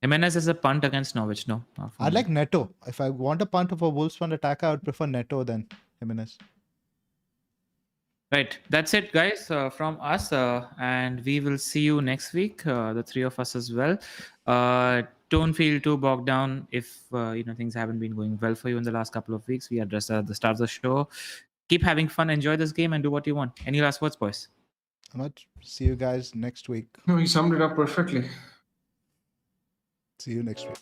Jimenez is a punt against Norwich, no? I like Neto. If I want a punt of a Wolves punt attacker, I would prefer Neto than Jimenez. Right. That's it, guys, from us. And we will see you next week, the three of us as well. Don't feel too bogged down if things haven't been going well for you in the last couple of weeks. We addressed that at the start of the show. Keep having fun, enjoy this game, and do what you want. Any last words, boys? Ahmad, see you guys next week. No, you summed it up perfectly. See you next week.